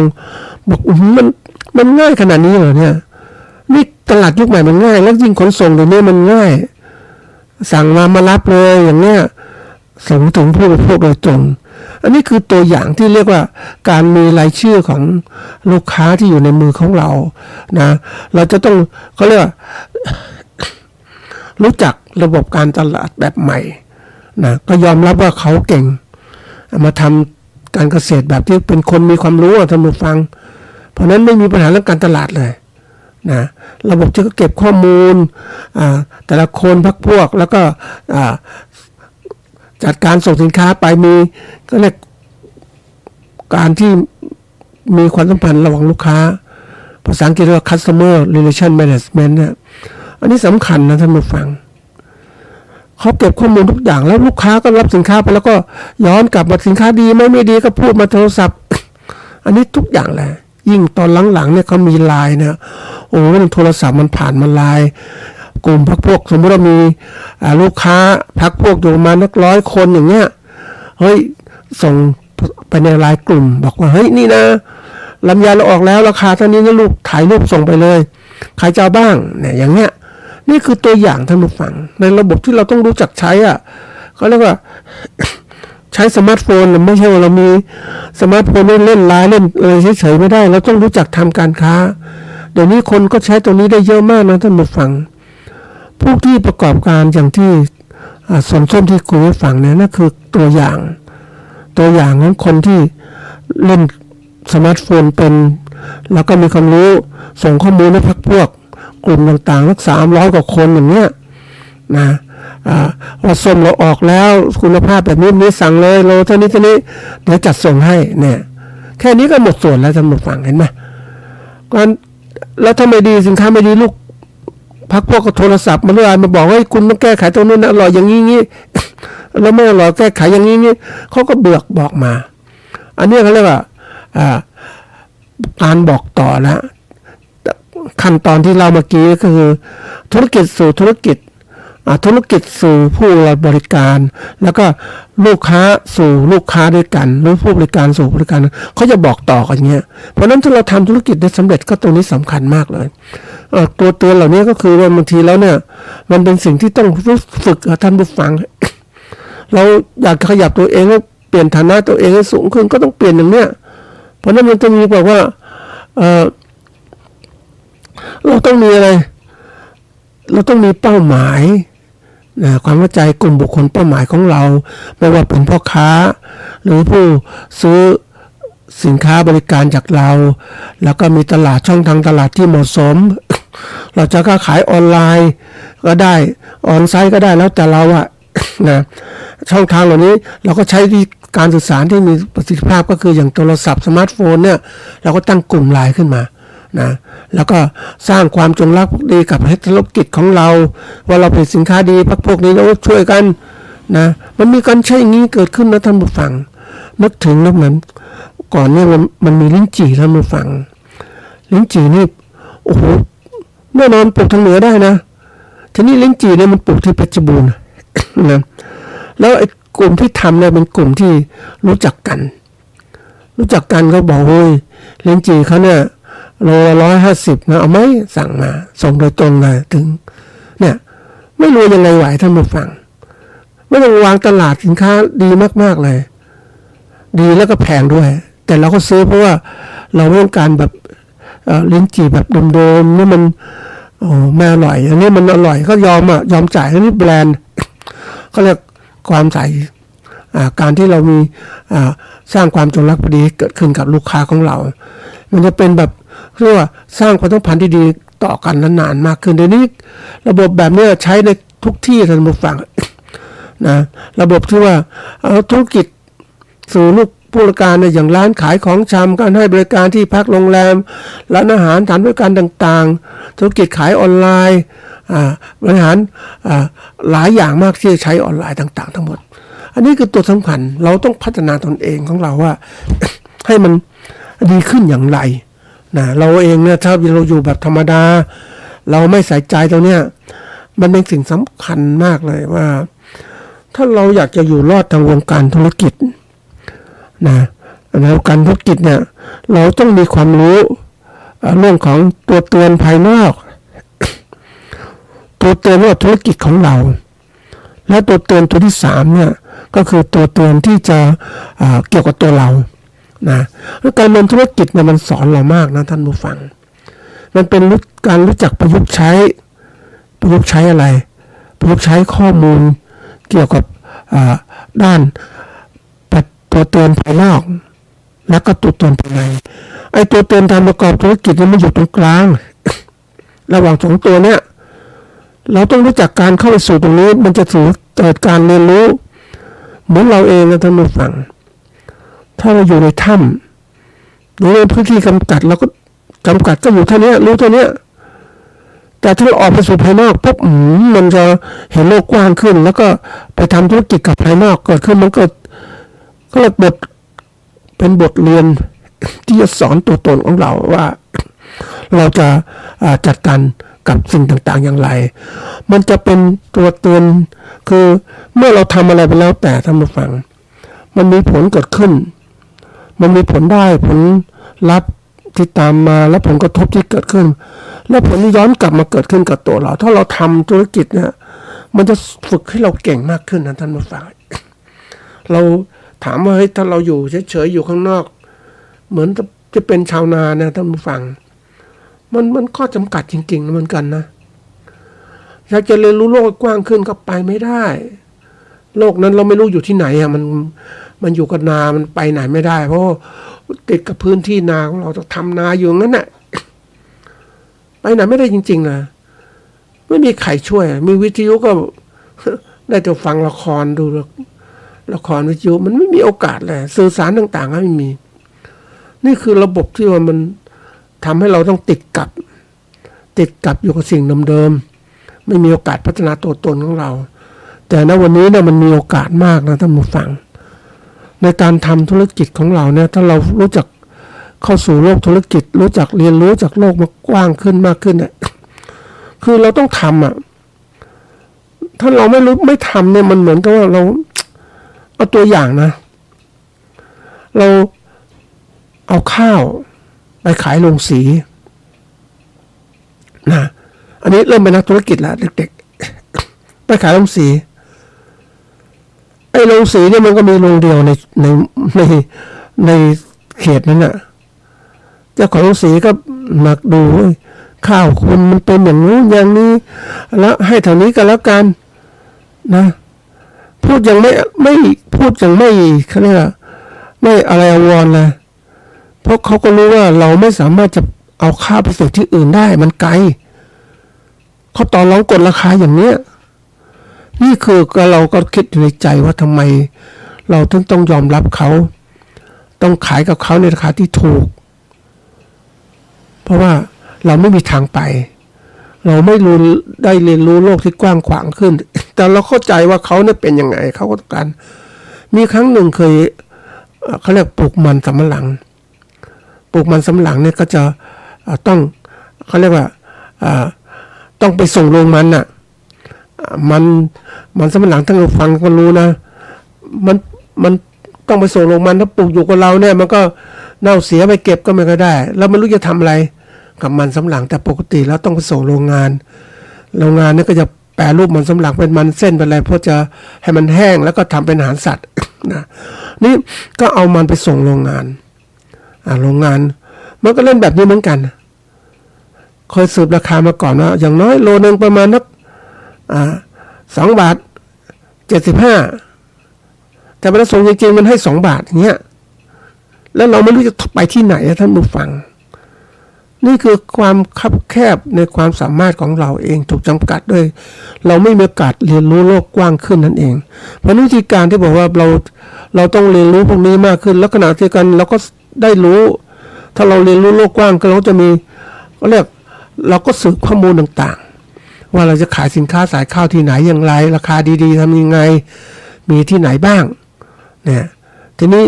งบอกมันง่ายขนาดนี้เหรอเนี่ยนี่ตลาดยุคใหม่มันง่ายแล้วยิ่งขนส่งเดี๋ยวนี้มันง่ายสั่งมารับเลยอย่างเนี้ยส่งถึงผู้บริโภคโดยตรงอันนี้คือตัวอย่างที่เรียกว่าการมีรายชื่อของลูกค้าที่อยู่ในมือของเรานะเราจะต้องเขาเรียกรู้จักระบบการตลาดแบบใหม่นะก็ยอมรับว่าเขาเก่งมาทำการเกษตรแบบที่เป็นคนมีความรู้ท่านผู้ฟังเพราะนั้นไม่มีปัญหาเรื่องการตลาดเลยนะระบบจะก็เก็บข้อมูลแต่ละคนพรรคพวกแล้วก็จัดการส่งสินค้าไปมีก็เรียกการที่มีความสัมพันธ์ระหว่างลูกค้าภาษาอังกฤษเรียกว่า customer relation management เนี่ยอันนี้สำคัญนะท่านผู้ฟัง เขาเก็บข้อมูลทุกอย่างแล้วลูกค้าก็รับสินค้าไปแล้วก็ย้อนกลับมาสินค้าดีไหมไม่ดีก็พูดมาโทรศัพท์ อันนี้ทุกอย่างแหละยิ่งตอนหลังๆเนี่ยเขามีไลน์เนี่ยโอ้มันโทรศัพท์มันผ่านมาไลน์กลุ่มพักพวกสมมติว่ามีลูกค้าพักพวกอยู่ประมาณ100 คนอย่างเงี้ยเฮ้ยส่งไปในไลน์กลุ่มบอกว่าเฮ้ยนี่นะลำไยเราออกแล้วราคาเท่านี้นะลูกถ่ายรูปส่งไปเลยใครจะเอาบ้างเนี่ยอย่างเงี้ยนี่คือตัวอย่างท่านผู้ฟังในระบบที่เราต้องรู้จักใช้อ่ะเขาเรียกว่า ใช้สมาร์ทโฟนไม่ใช่ว่าเรามีสมาร์ทโฟนเล่นไลน์เล่นอะไรเฉยๆไม่ได้เราต้องรู้จักทำการค้าเดี๋ยวนี้คนก็ใช้ตัวนี้ได้เยอะมากนะท่านผู้ฟังผู้ที่ประกอบการอย่างที่ส่วนส้มที่คุยให้ฟังเนี่ยนั่นคือตัวอย่างของคนที่เล่นสมาร์ทโฟนเป็นแล้วก็มีความรู้ส่งข้อมูลให้พวกกลุ่มต่างๆสัก300 กว่าคนอย่างเงี้ยนะว่าส้มเราออกแล้วคุณภาพแบบนี้สั่งเลยโลเท่านี้เดี๋ยวจัดส่งให้เนี่ยแค่นี้ก็หมดส่วนแล้วท่านผู้ฟังเห็นไหมการแล้วถ้าไม่ดีสินค้าไม่ดีลูกพักพวกก็โทรศัพท์มาเรื่อยมาบอกว่าคุณต้องแก้ไขตรงนี้นะอร่อยอย่างนี้งี้ แล้วไม่อร่อยแก้ไขอย่างนี้งี้เขาก็เบือกบอกมาอันนี้เขาเรียกว่าการบอกต่อแล้วขั้นตอนที่เราเมื่อกี้ก็คือธุรกิจสู่ธุรกิจสู่ผู้บริการแล้วก็ลูกค้าสู่ลูกค้าด้วยกันหรือผู้บริการสู่ผู้บริการเขาจะบอกต่อกันเงี้ยเพราะฉะนั้นถ้าเราทำธุรกิจได้สำเร็จก็ตรงนี้สำคัญมากเลยตัวเตือนเหล่านี้ก็คือว่าบางทีแล้วเนี่ยมันเป็นสิ่งที่ต้องฝึกท่านผู้ฟัง เราอยากจะขยับตัวเองให้เปลี่ยนฐานะตัวเองให้สูงขึ้นก็ต้องเปลี่ยนอย่างเนี้ยเพราะนั้นมันจะมีบอกว่าเราต้องมีอะไรเราต้องมีเป้าหมายความเข้าใจกลุ่มบุคคลเป้าหมายของเราไม่ว่าเป็นพ่อค้าหรือผู้ซื้อสินค้าบริการจากเราแล้วก็มีตลาดช่องทางตลาดที่เหมาะสม เราจะค้าขายออนไลน์ก็ได้ออนไซต์ก็ได้แล้วแต่เราอะ นะช่องทางเหล่านี้เราก็ใช้ที่การสื่อสารที่มีประสิทธิภาพก็คืออย่างโทรศัพท์สมาร์ทโฟนเนี่ยเราก็ตั้งกลุ่มไลน์ขึ้นมานะแล้วก็สร้างความจงรักภักดีกับธุรกิจของเราว่าเราเป็นสินค้าดีพวกนี้เราช่วยกันนะมันมีการใช้อย่างนี้เกิดขึ้นนะท่านผู้ฟังนึกถึงนะเหมือนก่อนเนี่ยมันมีลิ้นจี่ท่านผู้ฟังลิ้นจี่นี่โอ้โหแน่นอนปลูกทางเหนือได้นะทีนี้ลิ้นจี่เนี่ยมันปลูกที่เพชรบูรณ์ นะแล้วไอ้กลุ่มที่ทำเนี่ยเป็นกลุ่มที่รู้จักกันก็บอกเฮ้ยลิ้นจี่เขาเนี่ยโล150นะเอาไหมสั่งมาส่งโดยตรงเลยถึงเนี่ยไม่รู้ยังไงไหวท่านผู้ฟังไม่ต้องวางตลาดสินค้าดีมากๆเลยดีแล้วก็แพงด้วยแต่เราก็ซื้อเพราะว่าเราไม่ต้องการแบบลิ้นจี่แบบโดมๆนี่มันโอ้ไม่อร่อยอันนี้มันอร่อยก็ยอมจ่ายอันนี้แบรนด์เขาเรียกความใส่การที่เรามีสร้างความจงรักภักดีเกิดขึ้นกับลูกค้าของเรามันจะเป็นแบบเรียกว่าสร้างความสัมพันธ์ที่ดีต่อกันนานๆมากขึ้นเดี๋ยวนี้ระบบแบบนี้ใช้ในทุกที่ท่านผู้ฟัง นะระบบที่ว่าธุรกิจสู่ลูกผู้บริการเนี่ยอย่างร้านขายของชำการให้บริการที่พักโรงแรมร้านอาหารสถานบริการต่างๆธุรกิจขายออนไลน์บริหารหลายอย่างมากที่ใช้ออนไลน์ต่างๆทั้งหมดอันนี้คือตัวสำคัญเราต้องพัฒนาตนเองของเราว่า ให้มันดีขึ้นอย่างไรนะเราเองเนี่ยถ้าเราอยู่แบบธรรมดาเราไม่ใส่ใจตรงเนี้ยมันเป็นสิ่งสำคัญมากเลยว่าถ้าเราอยากจะอยู่รอดทางวงการธุรกิจนะแล้วการธุรกิจเนี่ยเราต้องมีความรู้เรื่องของตัวเตือนภายนอก ตัวเตือนว่าธุรกิจของเราและตัวเตือนตัวที่3เนี่ยก็คือตัวเตือนที่จะเกี่ยวกับตัวเรานะแล้วการเรียนธุรกิจเนี่ยมันสอนเรามากนะท่านผู้ฟังมันเป็นการรู้จักประยุกต์ใช้อะไรประยุกต์ใช้ข้อมูลเกี่ยวกับด้านตัวเตือนภายนอกแล้วก็ตัวเตือนภายในไอ้ตัวเตือนการประกอบธุรกิจเนี่ยมันอยู่ตรงกลาง ระหว่างสองตัวเนี้ยเราต้องรู้จักการเข้าไปสู่ตรงนี้มันจะเกิดการเรียนรู้เหมือนเราเองนะท่านผู้ฟังถ้าเราอยู่ในถ้ำหรือในพื้นที่จำกัดเราก็จำกัดก็อยู่เท่านี้รู้เท่านี้ แต่ถ้าเราออกไปสู่ภายนอกปุ๊บมันจะเห็นโลกกว้างขึ้นแล้วก็ไปทำธุรกิจกับภายนอกเกิดขึ้นมันก็เลยเป็นบทเรียนที่จะสอนตัวตนของเราว่าเราจะจัดการกับสิ่งต่างๆอย่างไรมันจะเป็นตัวเตือนคือเมื่อเราทำอะไรไปแล้วแต่ท่านผู้ฟังมันมีผลเกิดขึ้นมันมีผลได้ผลลัพธ์ที่ตามมาและผลกระทบที่เกิดขึ้นและผลที่ย้อนกลับมาเกิดขึ้นกับตัวเราถ้าเราทำธุรกิจเนี่ยมันจะฝึกให้เราเก่งมากขึ้นนะท่านผู้ฟังเราถามว่าเฮ้ยถ้าเราอยู่เฉยๆอยู่ข้างนอกเหมือนจะเป็นชาวนานะท่านผู้ฟังมันข้อจำกัดจริงๆเหมือนกันนะอยากจะเรียนรู้โลกกว้างขึ้นก็ไปไม่ได้โลกนั้นเราไม่รู้อยู่ที่ไหนอ่ะมันอยู่กับนามันไปไหนไม่ได้เพราะติดกับพื้นที่นาของเราต้องทำนาอยู่งั้นน่ะไปไหนไม่ได้จริงๆนะไม่มีใครช่วยมีวิทยุก็ได้แต่ฟังละครดูละครวิทยุมันไม่มีโอกาสเลยสื่อสารต่างๆก็ไม่มีนี่คือระบบที่ว่ามันทำให้เราต้องติดกับอยู่กับสิ่งเดิมๆไม่มีโอกาสพัฒนาตัวตนของเราแต่ณวันนี้เนี่ยมันมีโอกาสมากนะท่านผู้ฟังในการทำธุรกิจของเราเนี่ยถ้าเรารู้จักเข้าสู่โลกธุรกิจรู้จักเรียนรู้จากโลกมากว้างขึ้นมากขึ้นเนี่ยคือเราต้องทำอ่ะถ้าเราไม่ทำเนี่ยมันเหมือนกับว่าเราเอาตัวอย่างนะเราเอาข้าวไปขายโรงสีนะอันนี้เริ่มเป็นนักธุรกิจแล้วเด็กๆไปขายโรงสีไอ้โรงสีเนี่ยมันก็มีโรงเดียวในเขตนั้นน่ะเจ้าของโรงสีก็มาดูข้าวคุณมันเป็นอย่างนู้นอย่างนี้แล้วให้เท่านี้ก็แล้วกันนะพูดอย่างไม่พูดอย่างไม่เขาเรียกไม่อะไรอววรเลยเพราะเขาก็รู้ว่าเราไม่สามารถจะเอาข้าวไปส่งที่อื่นได้มันไกลเขาต่อรองกดราคาอย่างเนี้ยนี่คือเราก็คิดอยู่ในใจว่าทำไมเราถึงต้องยอมรับเขาต้องขายกับเขาในราคาที่ถูกเพราะว่าเราไม่มีทางไปเราไม่รู้ได้เรียนรู้โลกที่กว้างขวางขึ้นแต่เราเข้าใจว่าเขาเนี่ยเป็นยังไงเขาก็ต้องการมีครั้งหนึ่งเคยเขาเรียกปลูกมันสำปะหลังเนี่ยก็จะต้องเขาเรียกว่าต้องไปส่งโรงมันน่ะมันสำปะหลังทั้งฟังก็รู้นะมันต้องไปส่งโรงมันถ้าปลูกอยู่กับเราเนี่ยมันก็เน่าเสียไปเก็บก็ไม่ก็ได้เราไม่รู้จะทำอะไรกับมันสำปะหลังแต่ปกติแล้วต้องไปส่งโรงงานนี่ก็จะแปรรูปมันสำปะหลังเป็นมันเส้นเป็นอะไรเพื่อจะให้มันแห้งแล้วก็ทำเป็นอาหารสัตว์นะนี่ก็เอามันไปส่งโรงงานมันก็เล่นแบบนี้เหมือนกันเคยสืบราคามาก่อนว่าอย่างน้อยโลนึงประมาณนัก2.75 บาทแต่เวลาส่งจริงๆมันให้2 บาทอย่างเงี้ยแล้วเราไม่รู้จะไปที่ไหนท่านผู้ฟังนี่คือความคับแคบในความสามารถของเราเองถูกจำกัดด้วยเราไม่มีโอกาสเรียนรู้โลกกว้างขึ้นนั่นเองเพราะวิธีการที่บอกว่าเราต้องเรียนรู้พวกนี้มากขึ้นแล้วขณะเดียวกันเราก็ได้รู้ถ้าเราเรียนรู้โลกกว้างก็เราจะมีเราก็สืบข้อมูลต่างๆว่าเราจะขายสินค้าสายข้าวที่ไหนอย่างไรราคาดีๆทำยังไงมีที่ไหนบ้างเนี่ยทีนี้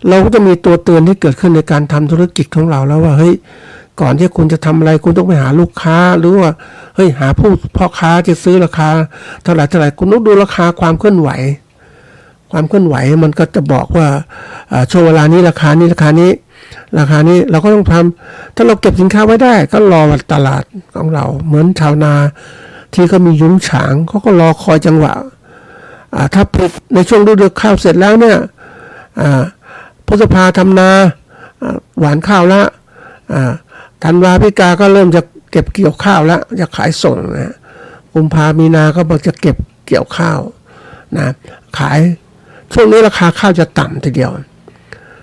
เราก็จะมีตัวเตือนที่เกิดขึ้นในการทำธุรกิจของเราแล้วว่าเฮ้ยก่อนที่คุณจะทำอะไรคุณต้องไปหาลูกค้าหรือว่าเฮ้ยหาพ่อค้าจะซื้อราคาเท่าไหร่คุณต้องดูราคาความเคลื่อนไหวมันก็จะบอกว่าช่วงเวลานี้ราคานี้เราก็ต้องทำถ้าเราเก็บสินค้าไว้ได้ก็รอตลาดของเราเหมือนชาวนาที่เขามียุ้งฉางเขาก็รอคอยจังหวะถ้าปลูกในช่วงฤดูข้าวเสร็จแล้วเนี่ยพฤษภาทำนาหวานข้าวละธันวาพฤศจิกาก็เริ่มจะเก็บเกี่ยวข้าวแล้วจะขายส่งนะกุมภามีนาก็บอกจะเก็บเกี่ยวข้าวนะขายช่วงนี้ราคาข้าวจะต่ำทีเดียว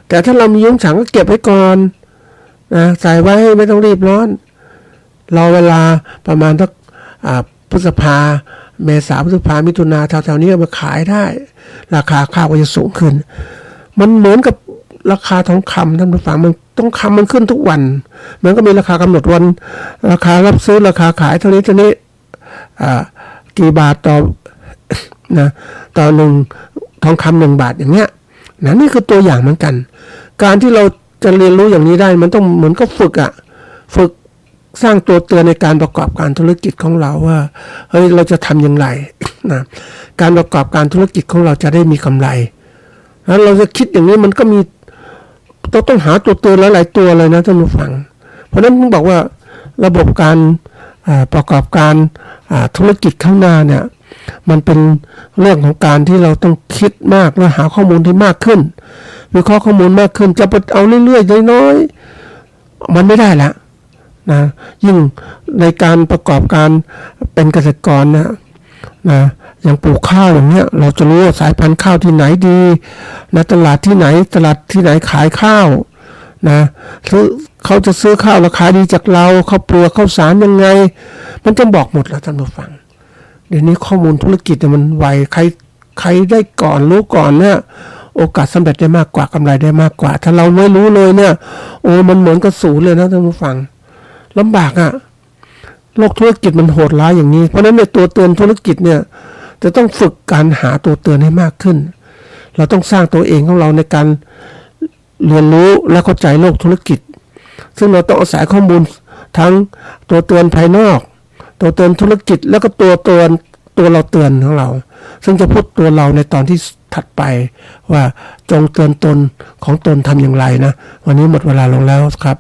แต่ถ้าเรามียุ้งฉางก็เก็บไว้ก่อนนะใส่ไว้ไม่ต้องรีบร้อนรอเวลาประมาณสักพฤษภาเมษาพฤษภามิถุนาแถวๆนี้มาขายได้ราคาข้าวก็จะสูงขึ้นมันเหมือนกับ ราคาทองคำท่านผู้ฟังมันต้องคำมันขึ้นทุกวันมันก็มีราคากำหนดวันราคารับซื้อราคาขายเท่านี้กี่บาทต่อนะต่อหนึ่งทองคำ1 บาทอย่างเงี้ยนะนี่คือตัวอย่างเหมือนกันการที่เราจะเรียนรู้อย่างนี้ได้มันต้องเหมือนก็ฝึกสร้างตัวเตือนในการประกอบการธุรกิจของเราว่าเฮ้ยเราจะทำอย่างไรนะการประกอบการธุรกิจของเราจะได้มีกำไรแล้วเราจะคิดอย่างนี้มันก็มีต้องหาตัวเตือนหลายๆตัวเลยนะท่านผู้ฟังเพราะฉะนั้นผมบอกว่าระบบการประกอบการธุรกิจข้างหน้าเนี่ยมันเป็นเรื่องของการที่เราต้องคิดมากและหาข้อมูลที่มากขึ้นวิเคราะห์ข้อมูลมากขึ้นจะเอาเรื่อยๆน้อยๆมันไม่ได้ละนะยิ่งในการประกอบการเป็นเกษตรกรนะอย่างปลูกข้าวอย่างเงี้ยเราจะรู้ว่าสายพันธุ์ข้าวที่ไหนดีนะตลาดที่ไหนขายข้าวนะเขาจะซื้อข้าวราคาดีจากเราเขาเปลือกข้าวสารยังไงมันจะบอกหมดแล้วท่านผู้ฟังเดี๋ยวนี้ข้อมูลธุรกิจมันไวใครได้ก่อนรู้ก่อนเนี่ยโอกาสสำเร็จได้มากกว่ากำไรได้มากกว่าถ้าเราไม่รู้เลยเนี่ยมันเหมือนกับศูนย์เลยนะท่านผู้ฟังลำบากโลกธุรกิจมันโหดร้ายอย่างนี้เพราะฉะนั้นในตัวเตือนธุรกิจเนี่ยจะต้องฝึกการหาตัวเตือนให้มากขึ้นเราต้องสร้างตัวเองของเราในการเรียนรู้และเข้าใจโลกธุรกิจซึ่งเราต้องอาศัยข้อมูลทั้งตัวเตือนภายนอกตัวเตือนธุรกิจแล้วก็ตัวเราเตือนของเราซึ่งจะพูดตัวเราในตอนที่ถัดไปว่าจงเตือนตนของตนทำอย่างไรนะวันนี้หมดเวลาลงแล้วครับ